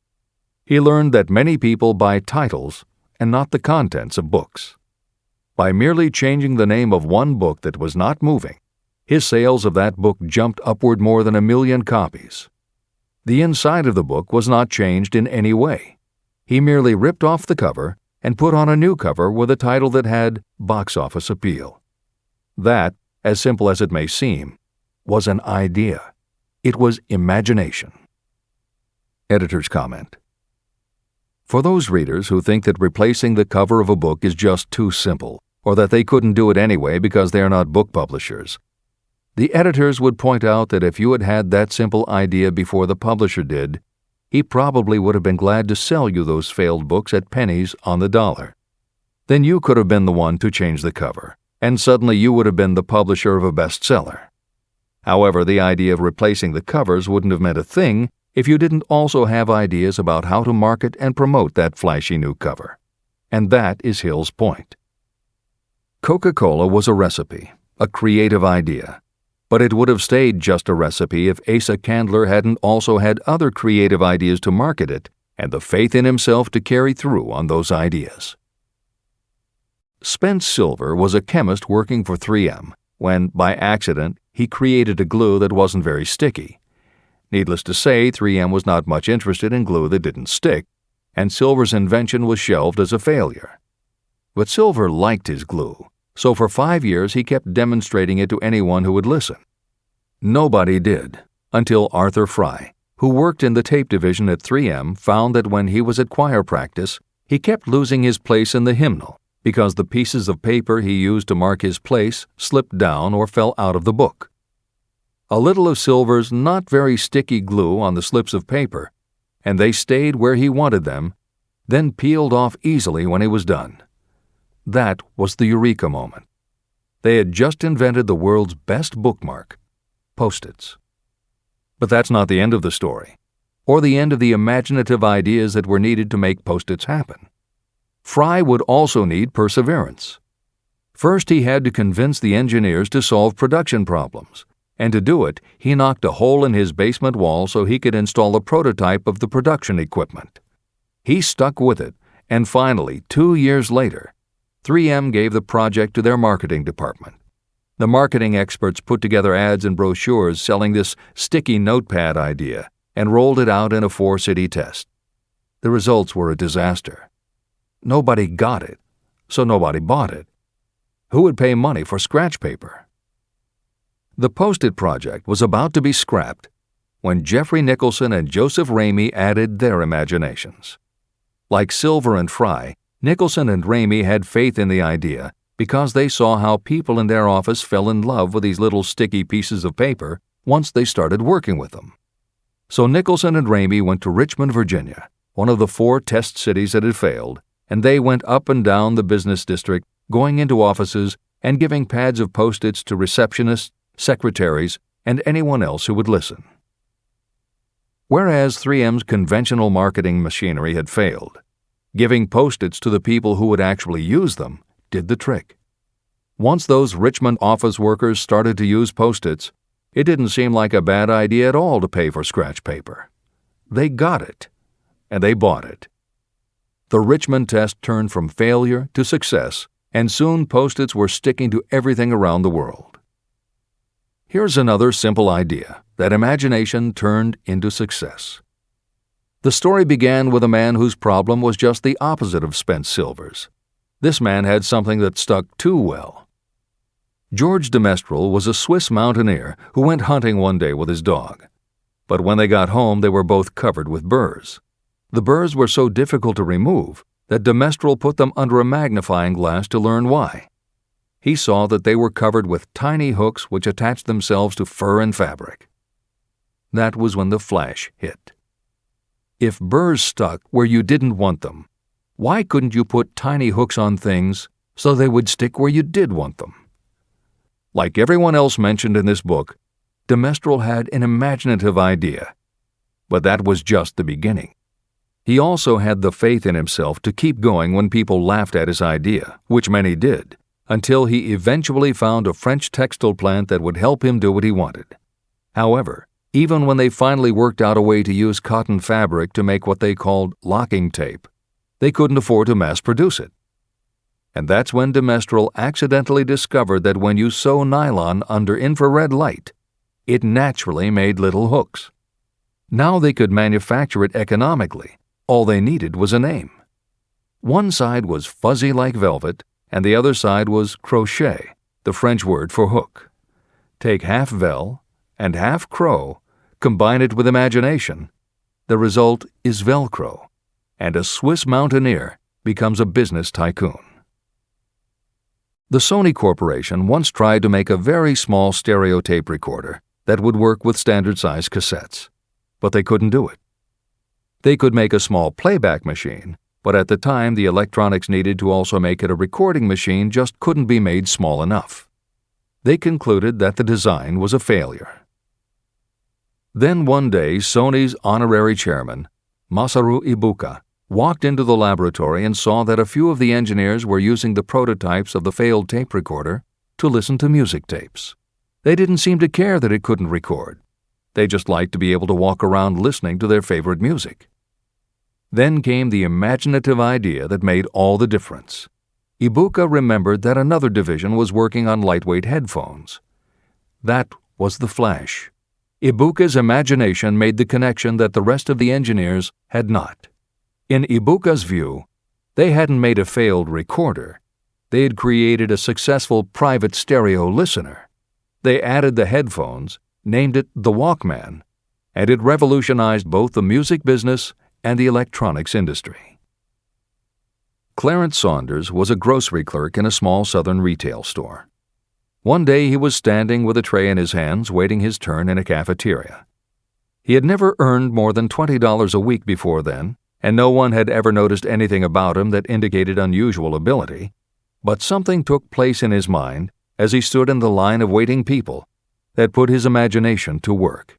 He learned that many people buy titles and not the contents of books. By merely changing the name of one book that was not moving, his sales of that book jumped upward more than 1 million copies. The inside of the book was not changed in any way. He merely ripped off the cover and put on a new cover with a title that had box office appeal. That, as simple as it may seem, was an idea. It was imagination. Editor's comment. For those readers who think that replacing the cover of a book is just too simple, or that they couldn't do it anyway because they are not book publishers, the editors would point out that if you had had that simple idea before the publisher did, he probably would have been glad to sell you those failed books at pennies on the dollar. Then you could have been the one to change the cover, and suddenly you would have been the publisher of a bestseller. However, the idea of replacing the covers wouldn't have meant a thing if you didn't also have ideas about how to market and promote that flashy new cover. And that is Hill's point. Coca-Cola was a recipe, a creative idea. But it would have stayed just a recipe if Asa Candler hadn't also had other creative ideas to market it and the faith in himself to carry through on those ideas. Spence Silver was a chemist working for 3M when, by accident, he created a glue that wasn't very sticky. Needless to say, 3M was not much interested in glue that didn't stick, and Silver's invention was shelved as a failure. But Silver liked his glue, so for 5 years he kept demonstrating it to anyone who would listen. Nobody did, until Arthur Fry, who worked in the tape division at 3M, found that when he was at choir practice, he kept losing his place in the hymnal because the pieces of paper he used to mark his place slipped down or fell out of the book. A little of Silver's not very sticky glue on the slips of paper, and they stayed where he wanted them, then peeled off easily when he was done. That was the eureka moment. They had just invented the world's best bookmark, Post-its. But that's not the end of the story, or the end of the imaginative ideas that were needed to make Post-its happen. Fry would also need perseverance. First, he had to convince the engineers to solve production problems, and to do it, he knocked a hole in his basement wall so he could install a prototype of the production equipment. He stuck with it, and finally, 2 years later, 3M gave the project to their marketing department. The marketing experts put together ads and brochures selling this sticky notepad idea and rolled it out in a 4-city test. The results were a disaster. Nobody got it, so nobody bought it. Who would pay money for scratch paper? The Post-it project was about to be scrapped when Jeffrey Nicholson and Joseph Ramey added their imaginations. Like Silver and Fry, Nicholson and Ramey had faith in the idea because they saw how people in their office fell in love with these little sticky pieces of paper once they started working with them. So Nicholson and Ramey went to Richmond, Virginia, one of the 4 test cities that had failed, and they went up and down the business district, going into offices and giving pads of Post-its to receptionists, secretaries, and anyone else who would listen. Whereas 3M's conventional marketing machinery had failed, giving Post-its to the people who would actually use them did the trick. Once those Richmond office workers started to use Post-its, it didn't seem like a bad idea at all to pay for scratch paper. They got it, and they bought it. The Richmond test turned from failure to success, and soon Post-its were sticking to everything around the world. Here's another simple idea that imagination turned into success. The story began with a man whose problem was just the opposite of Spence Silver's. This man had something that stuck too well. George de Mestral was a Swiss mountaineer who went hunting one day with his dog. But when they got home, they were both covered with burrs. The burrs were so difficult to remove that de Mestral put them under a magnifying glass to learn why. He saw that they were covered with tiny hooks which attached themselves to fur and fabric. That was when the flash hit. If burrs stuck where you didn't want them, why couldn't you put tiny hooks on things so they would stick where you did want them? Like everyone else mentioned in this book, de Mestral had an imaginative idea, but that was just the beginning. He also had the faith in himself to keep going when people laughed at his idea, which many did, until he eventually found a French textile plant that would help him do what he wanted. However, even when they finally worked out a way to use cotton fabric to make what they called locking tape, they couldn't afford to mass produce it. And that's when de Mestral accidentally discovered that when you sew nylon under infrared light, it naturally made little hooks. Now they could manufacture it economically. All they needed was a name. One side was fuzzy like velvet, and the other side was crochet, the French word for hook. Take half vel and half crow, combine it with imagination. The result is Velcro, and a Swiss mountaineer becomes a business tycoon. The Sony Corporation once tried to make a very small stereo tape recorder that would work with standard-size cassettes, but they couldn't do it. They could make a small playback machine, but at the time the electronics needed to also make it a recording machine just couldn't be made small enough. They concluded that the design was a failure. Then one day, Sony's honorary chairman, Masaru Ibuka, walked into the laboratory and saw that a few of the engineers were using the prototypes of the failed tape recorder to listen to music tapes. They didn't seem to care that it couldn't record. They just liked to be able to walk around listening to their favorite music. Then came the imaginative idea that made all the difference. Ibuka remembered that another division was working on lightweight headphones. That was the Flash. Ibuka's imagination made the connection that the rest of the engineers had not. In Ibuka's view, they hadn't made a failed recorder. They had created a successful private stereo listener. They added the headphones, named it the Walkman, and it revolutionized both the music business and the electronics industry. Clarence Saunders was a grocery clerk in a small southern retail store. One day he was standing with a tray in his hands waiting his turn in a cafeteria. He had never earned more than $20 a week before then, and no one had ever noticed anything about him that indicated unusual ability, but something took place in his mind as he stood in the line of waiting people that put his imagination to work.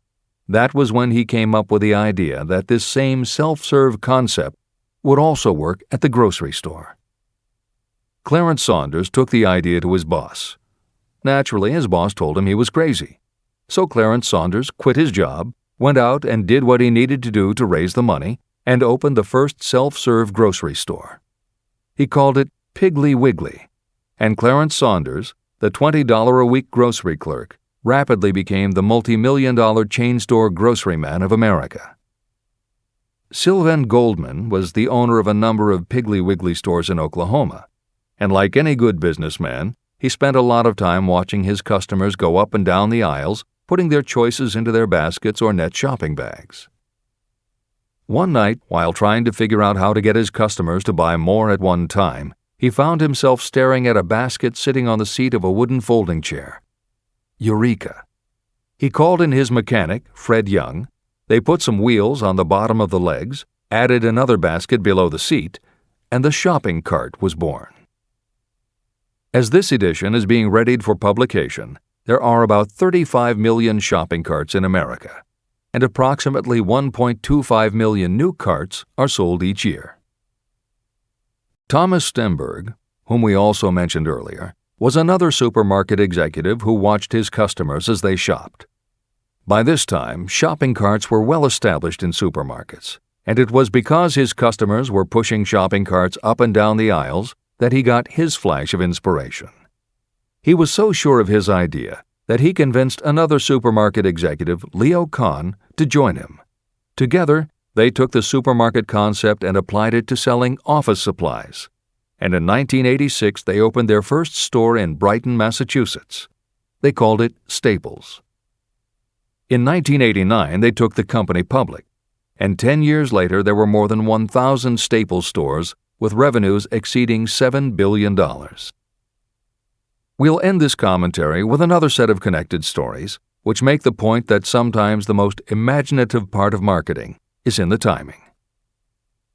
That was when he came up with the idea that this same self-serve concept would also work at the grocery store. Clarence Saunders took the idea to his boss. Naturally, his boss told him he was crazy. So Clarence Saunders quit his job, went out and did what he needed to do to raise the money, and opened the first self-serve grocery store. He called it Piggly Wiggly, and Clarence Saunders, the $20 a week grocery clerk, rapidly became the multi-million-dollar chain store grocery man of America. Sylvan Goldman was the owner of a number of Piggly Wiggly stores in Oklahoma, and like any good businessman, he spent a lot of time watching his customers go up and down the aisles, putting their choices into their baskets or net shopping bags. One night, while trying to figure out how to get his customers to buy more at one time, he found himself staring at a basket sitting on the seat of a wooden folding chair. Eureka! He called in his mechanic, Fred Young. They put some wheels on the bottom of the legs, added another basket below the seat, and the shopping cart was born. As this edition is being readied for publication, there are about 35 million shopping carts in America, and approximately 1.25 million new carts are sold each year. Thomas Stemberg, whom we also mentioned earlier, was another supermarket executive who watched his customers as they shopped. By this time, shopping carts were well established in supermarkets, and it was because his customers were pushing shopping carts up and down the aisles that he got his flash of inspiration. He was so sure of his idea that he convinced another supermarket executive, Leo Kahn, to join him. Together, they took the supermarket concept and applied it to selling office supplies. And in 1986, they opened their first store in Brighton, Massachusetts. They called it Staples. In 1989, they took the company public, and 10 years later, there were more than 1,000 Staples stores with revenues exceeding $7 billion. We'll end this commentary with another set of connected stories, which make the point that sometimes the most imaginative part of marketing is in the timing.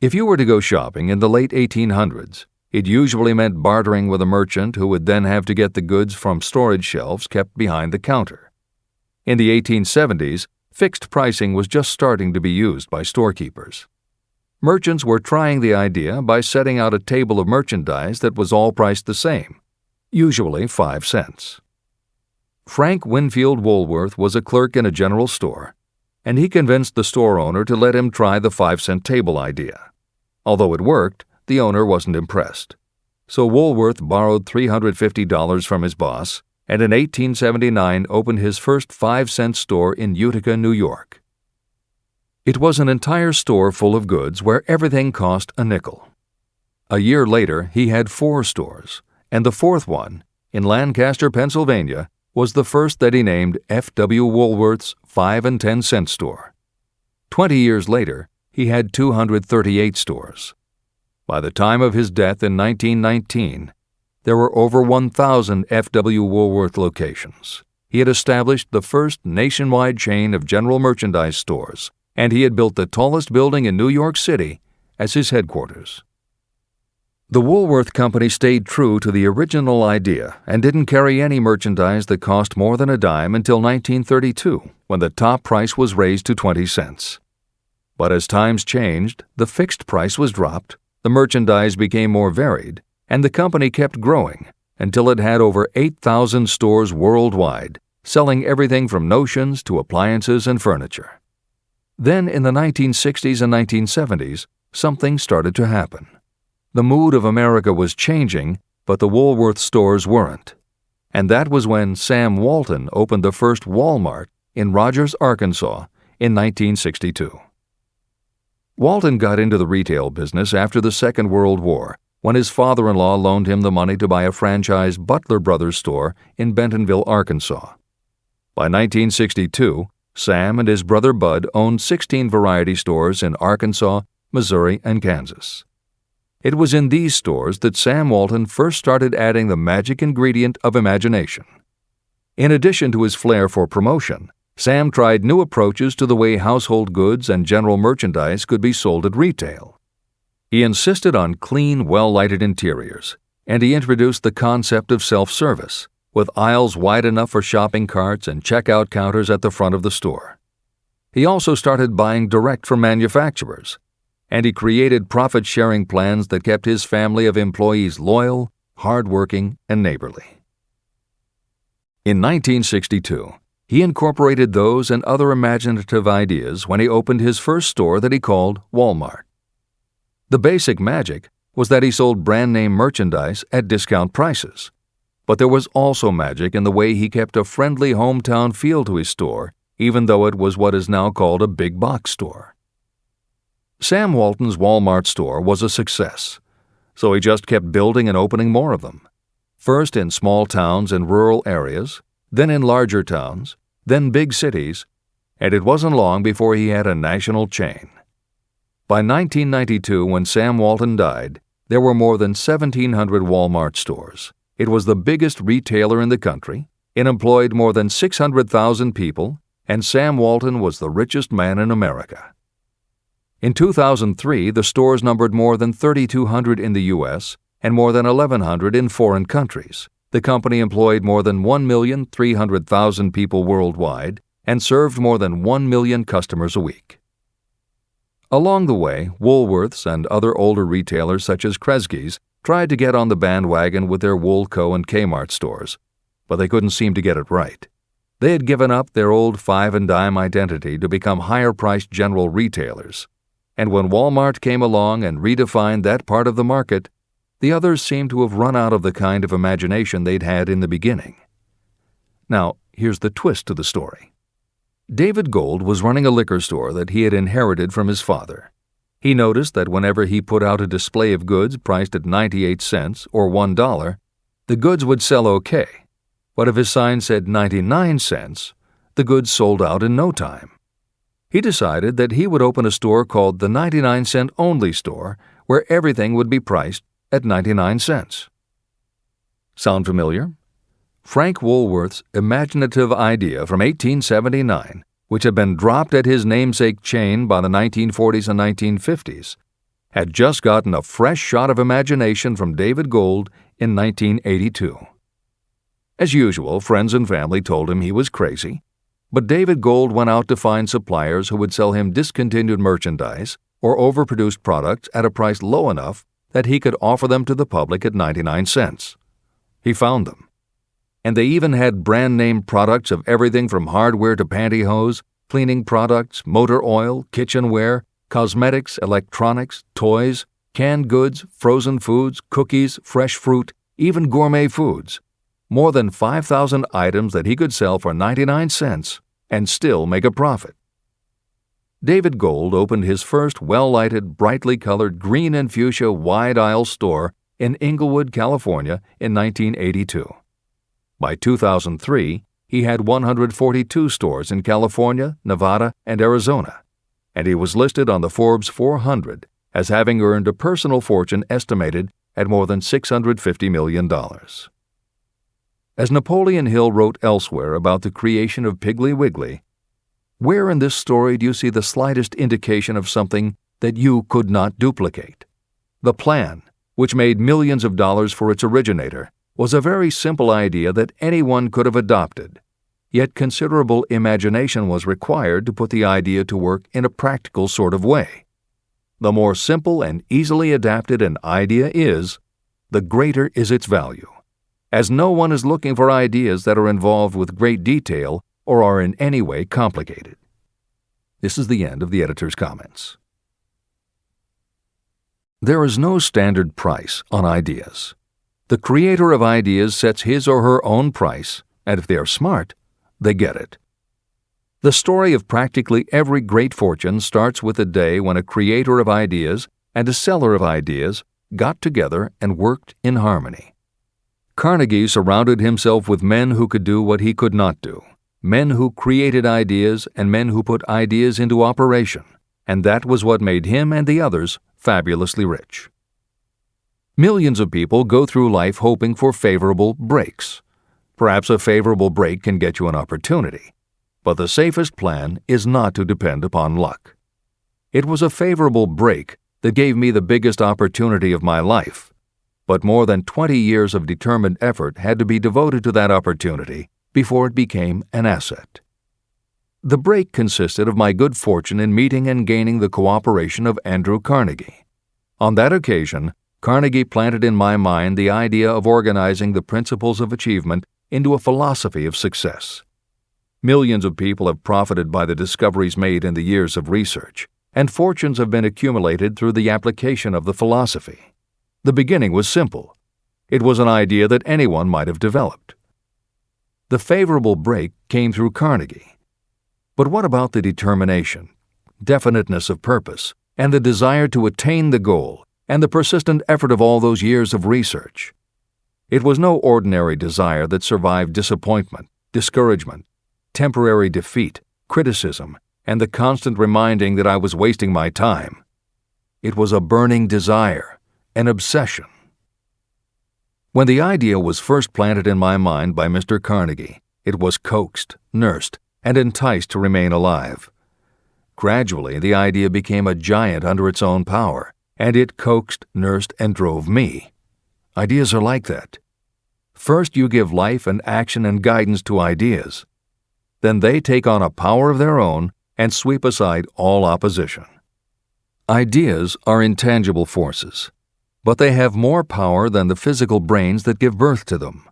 If you were to go shopping in the late 1800s, it usually meant bartering with a merchant who would then have to get the goods from storage shelves kept behind the counter. In the 1870s, fixed pricing was just starting to be used by storekeepers. Merchants were trying the idea by setting out a table of merchandise that was all priced the same, usually 5 cents. Frank Winfield Woolworth was a clerk in a general store, and he convinced the store owner to let him try the 5-cent table idea. Although it worked, the owner wasn't impressed. So Woolworth borrowed $350 from his boss, and in 1879 opened his first 5-cent store in Utica, New York. It was an entire store full of goods where everything cost a nickel. A year later, he had 4 stores, and the 4th one, in Lancaster, Pennsylvania, was the first that he named F.W. Woolworth's 5 and 10 cent store. 20 years later, he had 238 stores. By the time of his death in 1919, there were over 1,000 F.W. Woolworth locations. He had established the first nationwide chain of general merchandise stores, and he had built the tallest building in New York City as his headquarters. The Woolworth Company stayed true to the original idea and didn't carry any merchandise that cost more than a dime until 1932, when the top price was raised to 20 cents. But as times changed, the fixed price was dropped, the merchandise became more varied, and the company kept growing until it had over 8,000 stores worldwide, selling everything from notions to appliances and furniture. Then in the 1960s and 1970s, something started to happen. The mood of America was changing, but the Woolworth stores weren't. And that was when Sam Walton opened the first Walmart in Rogers, Arkansas, in 1962. Walton got into the retail business after the Second World War, when his father-in-law loaned him the money to buy a franchise Butler Brothers store in Bentonville, Arkansas. By 1962, Sam and his brother Bud owned 16 variety stores in Arkansas, Missouri, and Kansas. It was in these stores that Sam Walton first started adding the magic ingredient of imagination. In addition to his flair for promotion, Sam tried new approaches to the way household goods and general merchandise could be sold at retail. He insisted on clean, well-lighted interiors, and he introduced the concept of self-service, with aisles wide enough for shopping carts and checkout counters at the front of the store. He also started buying direct from manufacturers, and he created profit-sharing plans that kept his family of employees loyal, hard-working, and neighborly. In 1962, he incorporated those and other imaginative ideas when he opened his first store that he called Walmart. The basic magic was that he sold brand-name merchandise at discount prices, but there was also magic in the way he kept a friendly hometown feel to his store, even though it was what is now called a big box store. Sam Walton's Walmart store was a success, so he just kept building and opening more of them, first in small towns and rural areas, then in larger towns, then big cities, and it wasn't long before he had a national chain. By 1992, when Sam Walton died, there were more than 1,700 Walmart stores. It was the biggest retailer in the country, it employed more than 600,000 people, and Sam Walton was the richest man in America. In 2003, the stores numbered more than 3,200 in the U.S. and more than 1,100 in foreign countries. The company employed more than 1,300,000 people worldwide and served more than 1 million customers a week. Along the way, Woolworths and other older retailers such as Kresge's tried to get on the bandwagon with their Woolco and Kmart stores, but they couldn't seem to get it right. They had given up their old 5 and dime identity to become higher-priced general retailers. And when Walmart came along and redefined that part of the market, the others seemed to have run out of the kind of imagination they'd had in the beginning. Now, here's the twist to the story. David Gold was running a liquor store that he had inherited from his father. He noticed that whenever he put out a display of goods priced at 98 cents or $1, the goods would sell okay, but if his sign said 99 cents, the goods sold out in no time. He decided that he would open a store called the 99-cent only store where everything would be priced at 99 cents. Sound familiar? Frank Woolworth's imaginative idea from 1879, which had been dropped at his namesake chain by the 1940s and 1950s, had just gotten a fresh shot of imagination from David Gold in 1982. As usual, friends and family told him he was crazy, but David Gold went out to find suppliers who would sell him discontinued merchandise or overproduced products at a price low enough that he could offer them to the public at 99 cents. He found them. And they even had brand-name products of everything from hardware to pantyhose, cleaning products, motor oil, kitchenware, cosmetics, electronics, toys, canned goods, frozen foods, cookies, fresh fruit, even gourmet foods. More than 5,000 items that he could sell for 99 cents and still make a profit. David Gold opened his first well-lighted, brightly colored green and fuchsia wide-aisle store in Inglewood, California in 1982. By 2003, he had 142 stores in California, Nevada, and Arizona, and he was listed on the Forbes 400 as having earned a personal fortune estimated at more than $650 million. As Napoleon Hill wrote elsewhere about the creation of Piggly Wiggly, where in this story do you see the slightest indication of something that you could not duplicate? The plan, which made millions of dollars for its originator, was a very simple idea that anyone could have adopted, yet considerable imagination was required to put the idea to work in a practical sort of way. The more simple and easily adapted an idea is, the greater is its value, as no one is looking for ideas that are involved with great detail or are in any way complicated. This is the end of the editor's comments. There is no standard price on ideas. The creator of ideas sets his or her own price, and if they are smart, they get it. The story of practically every great fortune starts with a day when a creator of ideas and a seller of ideas got together and worked in harmony. Carnegie surrounded himself with men who could do what he could not do, men who created ideas and men who put ideas into operation, and that was what made him and the others fabulously rich. Millions of people go through life hoping for favorable breaks. Perhaps a favorable break can get you an opportunity, but the safest plan is not to depend upon luck. It was a favorable break that gave me the biggest opportunity of my life, but more than 20 years of determined effort had to be devoted to that opportunity before it became an asset. The break consisted of my good fortune in meeting and gaining the cooperation of Andrew Carnegie. On that occasion, Carnegie planted in my mind the idea of organizing the principles of achievement into a philosophy of success. Millions of people have profited by the discoveries made in the years of research, and fortunes have been accumulated through the application of the philosophy. The beginning was simple. It was an idea that anyone might have developed. The favorable break came through Carnegie. But what about the determination, definiteness of purpose, and the desire to attain the goal, and the persistent effort of all those years of research? It was no ordinary desire that survived disappointment, discouragement, temporary defeat, criticism, and the constant reminding that I was wasting my time. It was a burning desire, an obsession. When the idea was first planted in my mind by Mr. Carnegie, it was coaxed, nursed, and enticed to remain alive. Gradually, the idea became a giant under its own power, and it coaxed, nursed, and drove me. Ideas are like that. First, you give life and action and guidance to ideas. Then they take on a power of their own and sweep aside all opposition. Ideas are intangible forces, but they have more power than the physical brains that give birth to them.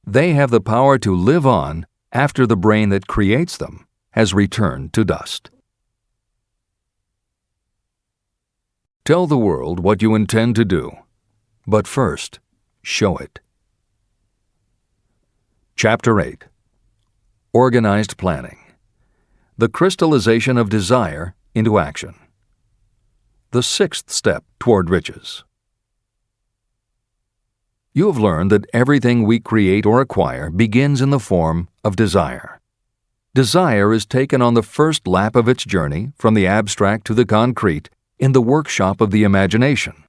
They have the power to live on after the brain that creates them has returned to dust. Tell the world what you intend to do, but first, show it. Chapter 8. Organized Planning. The crystallization of desire into action. The sixth step toward riches. You have learned that everything we create or acquire begins in the form of desire. Desire is taken on the first lap of its journey from the abstract to the concrete in the workshop of the imagination,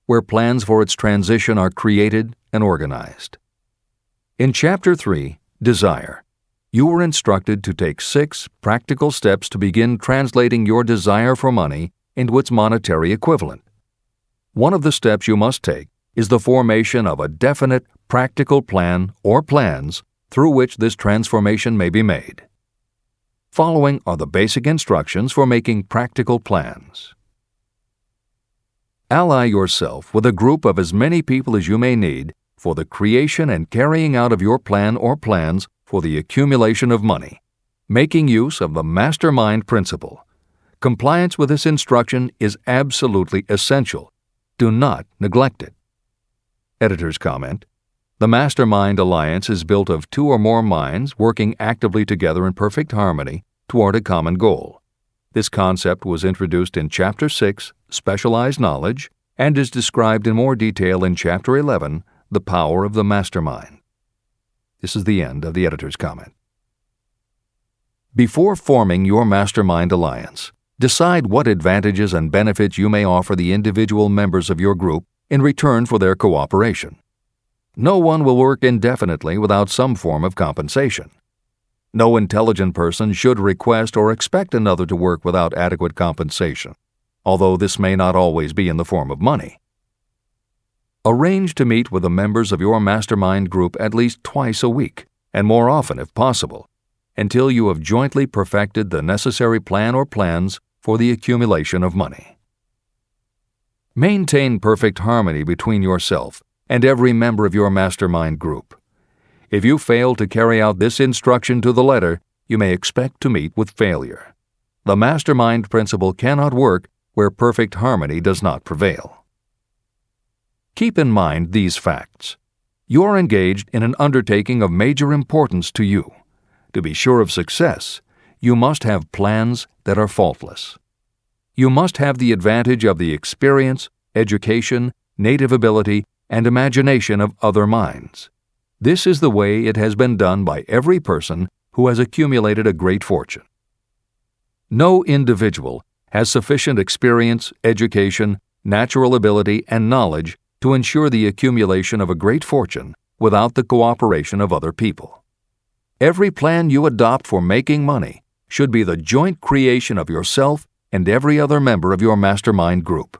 where plans for its transition are created and organized. In Chapter 3, Desire, you were instructed to take 6 practical steps to begin translating your desire for money into its monetary equivalent. One of the steps you must take is the formation of a definite, practical plan or plans through which this transformation may be made. Following are the basic instructions for making practical plans. Ally yourself with a group of as many people as you may need for the creation and carrying out of your plan or plans for the accumulation of money, making use of the mastermind principle. Compliance with this instruction is absolutely essential. Do not neglect it. Editor's comment: the Mastermind Alliance is built of two or more minds working actively together in perfect harmony toward a common goal. This concept was introduced in Chapter 6, Specialized Knowledge, and is described in more detail in Chapter 11, The Power of the Mastermind. This is the end of the editor's comment. Before forming your Mastermind Alliance, decide what advantages and benefits you may offer the individual members of your group in return for their cooperation. No one will work indefinitely without some form of compensation. No intelligent person should request or expect another to work without adequate compensation, although this may not always be in the form of money. Arrange to meet with the members of your mastermind group at least twice a week, and more often if possible, until you have jointly perfected the necessary plan or plans for the accumulation of money. Maintain perfect harmony between yourself and every member of your mastermind group. If you fail to carry out this instruction to the letter, you may expect to meet with failure. The mastermind principle cannot work where perfect harmony does not prevail. Keep in mind these facts. You are engaged in an undertaking of major importance to you. To be sure of success, you must have plans that are faultless. You must have the advantage of the experience, education, native ability, and imagination of other minds. This is the way it has been done by every person who has accumulated a great fortune. No individual has sufficient experience, education, natural ability, and knowledge to ensure the accumulation of a great fortune without the cooperation of other people. Every plan you adopt for making money should be the joint creation of yourself and every other member of your mastermind group.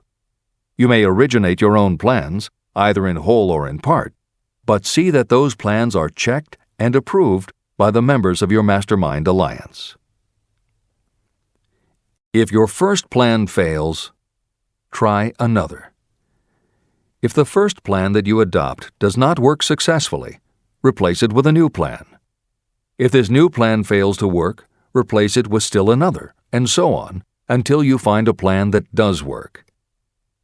You may originate your own plans, either in whole or in part, but see that those plans are checked and approved by the members of your Mastermind Alliance. If your first plan fails, try another. If the first plan that you adopt does not work successfully, replace it with a new plan. If this new plan fails to work, replace it with still another, and so on, until you find a plan that does work.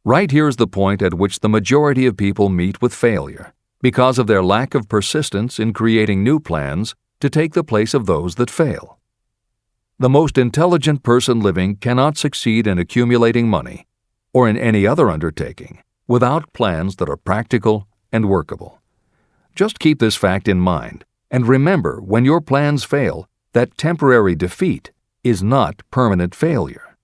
Right here is the point at which the majority of people meet with failure, because of their lack of persistence in creating new plans to take the place of those that fail. The most intelligent person living cannot succeed in accumulating money, or in any other undertaking, without plans that are practical and workable. Just keep this fact in mind, and remember when your plans fail that temporary defeat is not permanent failure.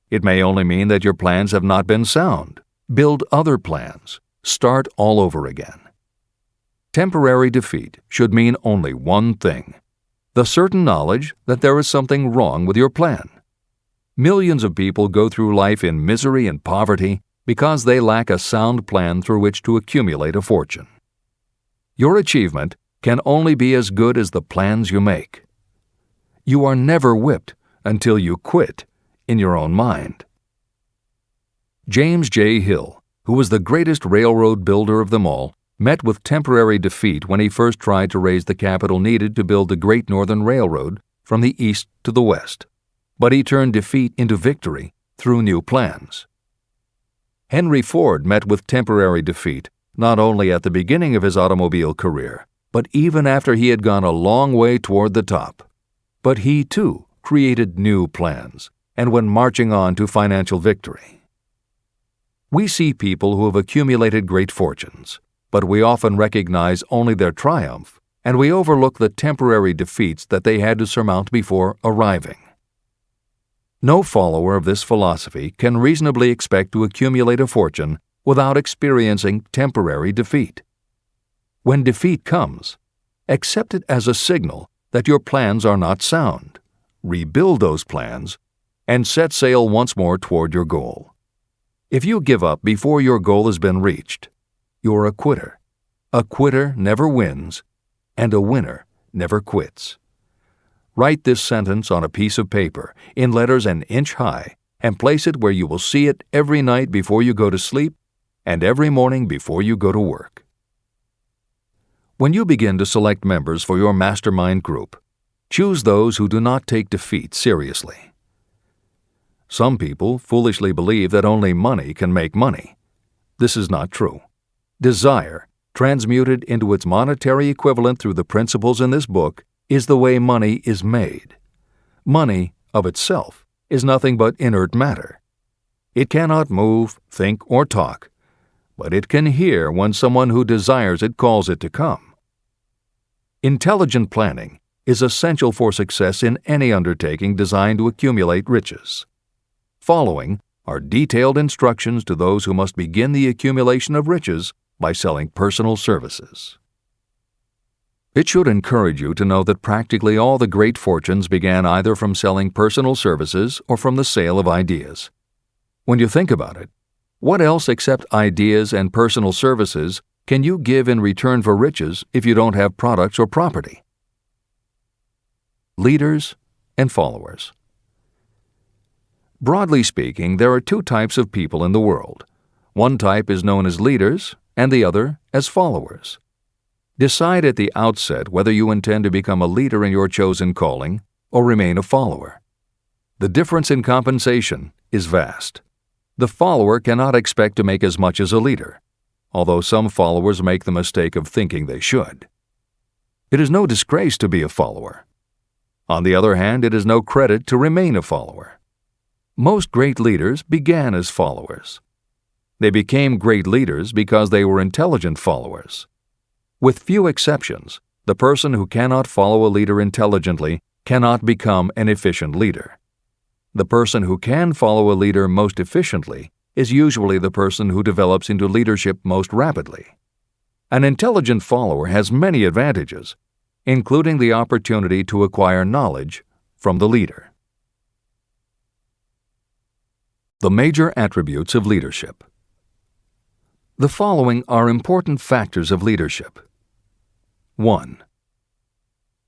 It may only mean that your plans have not been sound. Build other plans. Start all over again. Temporary defeat should mean only one thing: the certain knowledge that there is something wrong with your plan. Millions of people go through life in misery and poverty because they lack a sound plan through which to accumulate a fortune. Your achievement can only be as good as the plans you make. You are never whipped until you quit in your own mind. James J. Hill, who was the greatest railroad builder of them all, met with temporary defeat when he first tried to raise the capital needed to build the Great Northern Railroad from the east to the west. But he turned defeat into victory through new plans. Henry Ford met with temporary defeat not only at the beginning of his automobile career, but even after he had gone a long way toward the top. But he, too, created new plans and went marching on to financial victory. We see people who have accumulated great fortunes, but we often recognize only their triumph, and we overlook the temporary defeats that they had to surmount before arriving. No follower of this philosophy can reasonably expect to accumulate a fortune without experiencing temporary defeat. When defeat comes, accept it as a signal that your plans are not sound. Rebuild those plans and set sail once more toward your goal. If you give up before your goal has been reached, you're a quitter. A quitter never wins, and a winner never quits. Write this sentence on a piece of paper in letters an inch high and place it where you will see it every night before you go to sleep and every morning before you go to work. When you begin to select members for your mastermind group, choose those who do not take defeat seriously. Some people foolishly believe that only money can make money. This is not true. Desire, transmuted into its monetary equivalent through the principles in this book, is the way money is made. Money, of itself, is nothing but inert matter. It cannot move, think, or talk, but it can hear when someone who desires it calls it to come. Intelligent planning is essential for success in any undertaking designed to accumulate riches. Following are detailed instructions to those who must begin the accumulation of riches by selling personal services. It should encourage you to know that practically all the great fortunes began either from selling personal services or from the sale of ideas. When you think about it, what else except ideas and personal services can you give in return for riches if you don't have products or property? Leaders and followers. Broadly speaking, there are two types of people in the world. One type is known as leaders and the other as followers. Decide at the outset whether you intend to become a leader in your chosen calling or remain a follower. The difference in compensation is vast. The follower cannot expect to make as much as a leader, although some followers make the mistake of thinking they should. It is no disgrace to be a follower. On the other hand, it is no credit to remain a follower. Most great leaders began as followers. They became great leaders because they were intelligent followers. With few exceptions, the person who cannot follow a leader intelligently cannot become an efficient leader. The person who can follow a leader most efficiently is usually the person who develops into leadership most rapidly. An intelligent follower has many advantages, including the opportunity to acquire knowledge from the leader. The major attributes of leadership. The following are important factors of leadership. 1.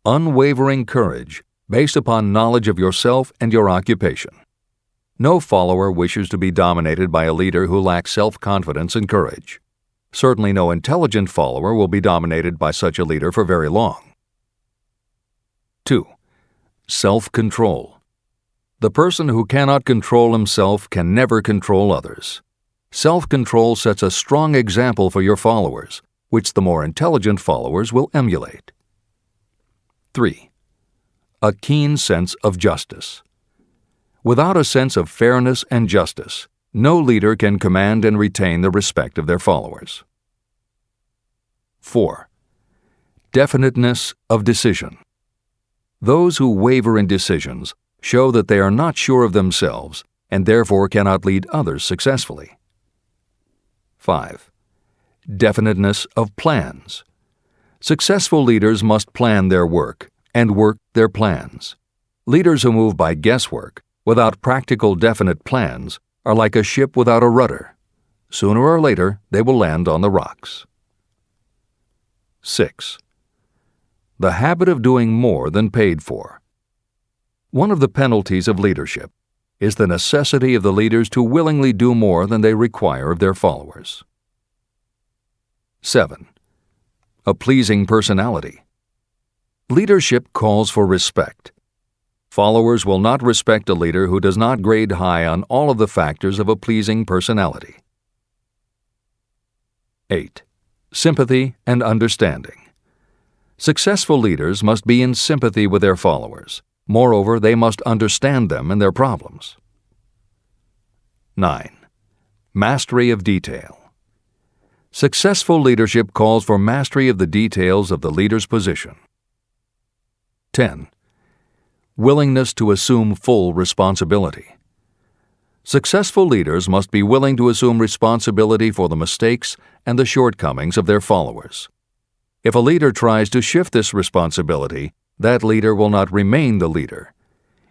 Unwavering courage based upon knowledge of yourself and your occupation. No follower wishes to be dominated by a leader who lacks self-confidence and courage. Certainly no intelligent follower will be dominated by such a leader for very long. 2. Self-control. The person who cannot control himself can never control others. Self-control sets a strong example for your followers, which the more intelligent followers will emulate. 3. A keen sense of justice. Without a sense of fairness and justice, no leader can command and retain the respect of their followers. 4. Definiteness of decision. Those who waver in decisions show that they are not sure of themselves and therefore cannot lead others successfully. 5. Definiteness of plans. Successful leaders must plan their work and work their plans. Leaders who move by guesswork, without practical definite plans, are like a ship without a rudder. Sooner or later, they will land on the rocks. 6. The habit of doing more than paid for. One of the penalties of leadership is the necessity of the leaders to willingly do more than they require of their followers. 7. A pleasing personality. Leadership calls for respect. Followers will not respect a leader who does not grade high on all of the factors of a pleasing personality. 8. Sympathy and understanding. Successful leaders must be in sympathy with their followers. Moreover, they must understand them and their problems. 9. Mastery of detail. Successful leadership calls for mastery of the details of the leader's position. 10. Willingness to assume full responsibility. Successful leaders must be willing to assume responsibility for the mistakes and the shortcomings of their followers. If a leader tries to shift this responsibility, that leader will not remain the leader.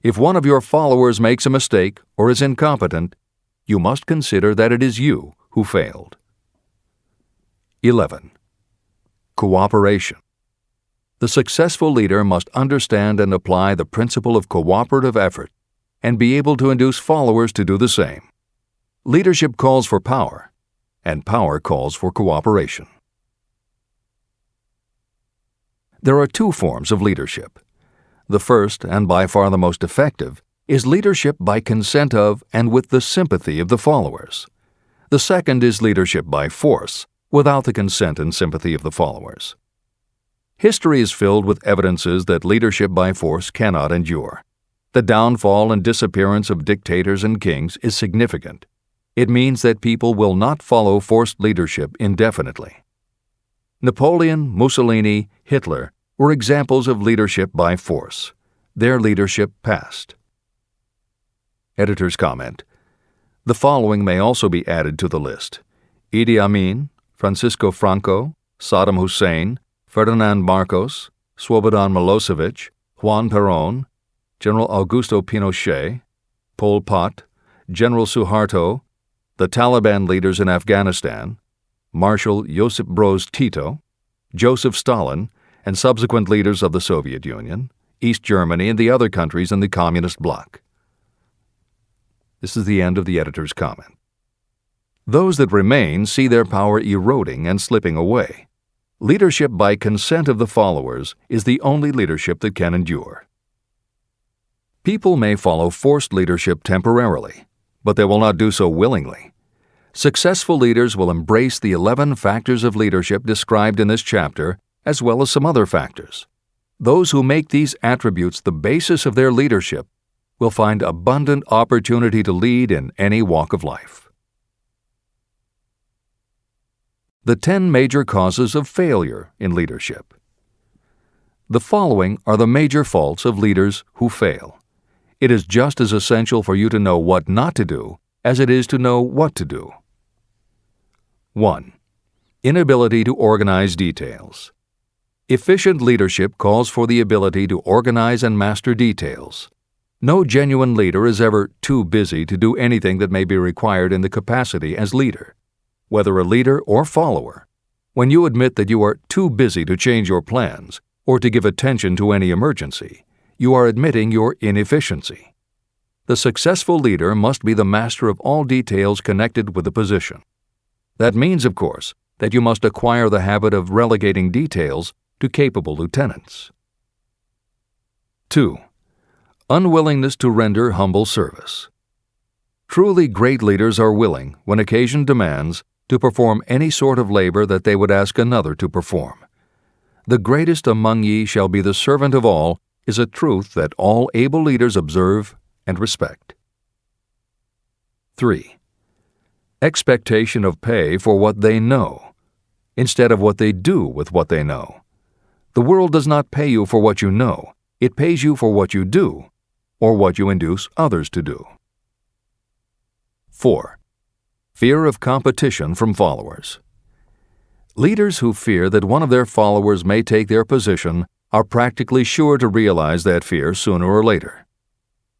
If one of your followers makes a mistake or is incompetent, you must consider that it is you who failed. 11. Cooperation. The successful leader must understand and apply the principle of cooperative effort and be able to induce followers to do the same. Leadership calls for power, and power calls for cooperation. There are two forms of leadership. The first, and by far the most effective, is leadership by consent of and with the sympathy of the followers. The second is leadership by force, without the consent and sympathy of the followers. History is filled with evidences that leadership by force cannot endure. The downfall and disappearance of dictators and kings is significant. It means that people will not follow forced leadership indefinitely. Napoleon, Mussolini, Hitler were examples of leadership by force. Their leadership passed. Editor's comment: the following may also be added to the list: Idi Amin, Francisco Franco, Saddam Hussein, Ferdinand Marcos, Slobodan Milosevic, Juan Perón, General Augusto Pinochet, Pol Pot, General Suharto, the Taliban leaders in Afghanistan, Marshal Josip Broz Tito, Joseph Stalin, and subsequent leaders of the Soviet Union, East Germany, and the other countries in the Communist bloc. This is the end of the editor's comment. Those that remain see their power eroding and slipping away. Leadership by consent of the followers is the only leadership that can endure. People may follow forced leadership temporarily, but they will not do so willingly. Successful leaders will embrace the 11 factors of leadership described in this chapter, as well as some other factors. Those who make these attributes the basis of their leadership will find abundant opportunity to lead in any walk of life. The 10 major causes of failure in leadership. The following are the major faults of leaders who fail. It is just as essential for you to know what not to do as it is to know what to do. 1. Inability to organize details. Efficient leadership calls for the ability to organize and master details. No genuine leader is ever too busy to do anything that may be required in the capacity as leader. Whether a leader or follower, when you admit that you are too busy to change your plans or to give attention to any emergency, you are admitting your inefficiency. The successful leader must be the master of all details connected with the position. That means, of course, that you must acquire the habit of relegating details to capable lieutenants. 2. Unwillingness to render humble service. Truly great leaders are willing, when occasion demands, to perform any sort of labor that they would ask another to perform. The greatest among ye shall be the servant of all is a truth that all able leaders observe and respect. 3. Expectation of pay for what they know, instead of what they do with what they know. The world does not pay you for what you know, it pays you for what you do, or what you induce others to do. 4. Fear of competition from followers. Leaders who fear that one of their followers may take their position are practically sure to realize that fear sooner or later.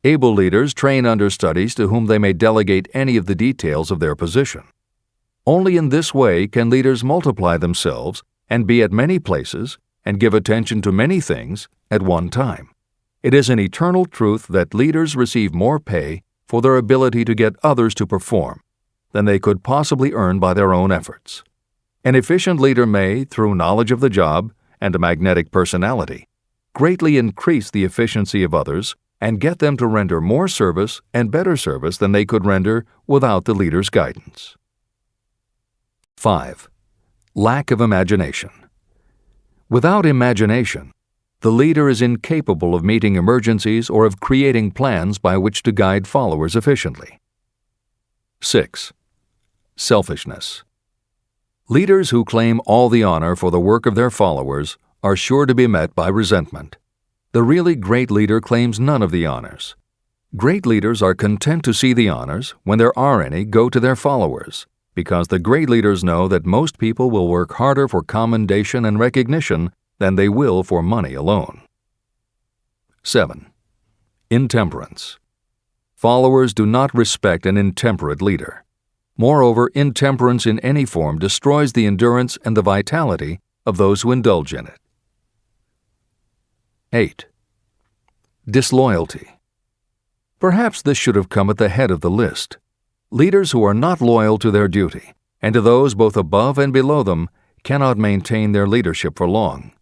Able leaders train understudies to whom they may delegate any of the details of their position. Only in this way can leaders multiply themselves and be at many places and give attention to many things at one time. It is an eternal truth that leaders receive more pay for their ability to get others to perform than they could possibly earn by their own efforts. An efficient leader may, through knowledge of the job and a magnetic personality, greatly increase the efficiency of others and get them to render more service and better service than they could render without the leader's guidance. 5. Lack of imagination. Without imagination, the leader is incapable of meeting emergencies or of creating plans by which to guide followers efficiently. 6. Selfishness. Leaders who claim all the honor for the work of their followers are sure to be met by resentment. The really great leader claims none of the honors. Great leaders are content to see the honors, when there are any, go to their followers, because the great leaders know that most people will work harder for commendation and recognition than they will for money alone. 7. Intemperance. Followers do not respect an intemperate leader. Moreover, intemperance in any form destroys the endurance and the vitality of those who indulge in it. 8. Disloyalty. Perhaps this should have come at the head of the list. Leaders who are not loyal to their duty, and to those both above and below them, cannot maintain their leadership for long.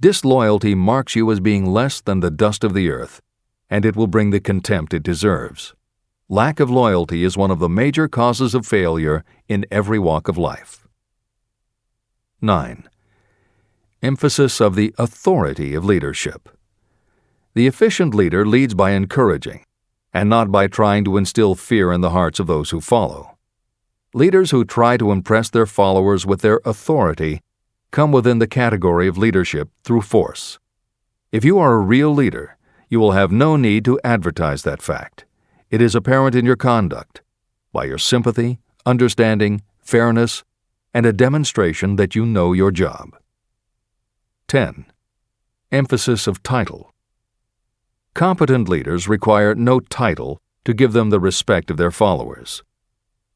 Disloyalty marks you as being less than the dust of the earth, and it will bring the contempt it deserves. Lack of loyalty is one of the major causes of failure in every walk of life. 9. Emphasis of the authority of leadership. The efficient leader leads by encouraging, and not by trying to instill fear in the hearts of those who follow. Leaders who try to impress their followers with their authority come within the category of leadership through force. If you are a real leader, you will have no need to advertise that fact. It is apparent in your conduct, by your sympathy, understanding, fairness, and a demonstration that you know your job. 10. Emphasis of title. Competent leaders require no title to give them the respect of their followers.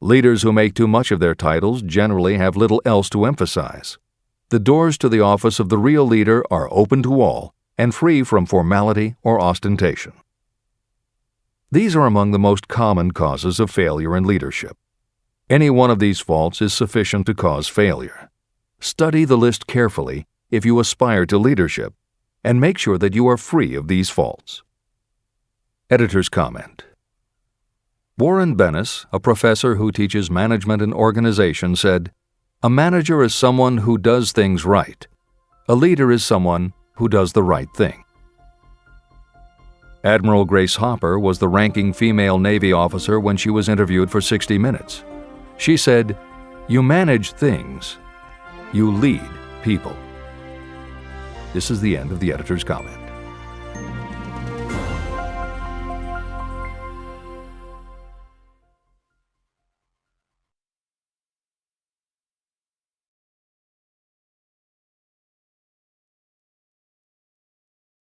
Leaders who make too much of their titles generally have little else to emphasize. The doors to the office of the real leader are open to all and free from formality or ostentation. These are among the most common causes of failure in leadership. Any one of these faults is sufficient to cause failure. Study the list carefully if you aspire to leadership, and make sure that you are free of these faults. Editor's comment. Warren Bennis, a professor who teaches management and organization, said, "A manager is someone who does things right. A leader is someone who does the right thing." Admiral Grace Hopper was the ranking female Navy officer when she was interviewed for 60 Minutes. She said, "You manage things. You lead people." This is the end of the editor's comment.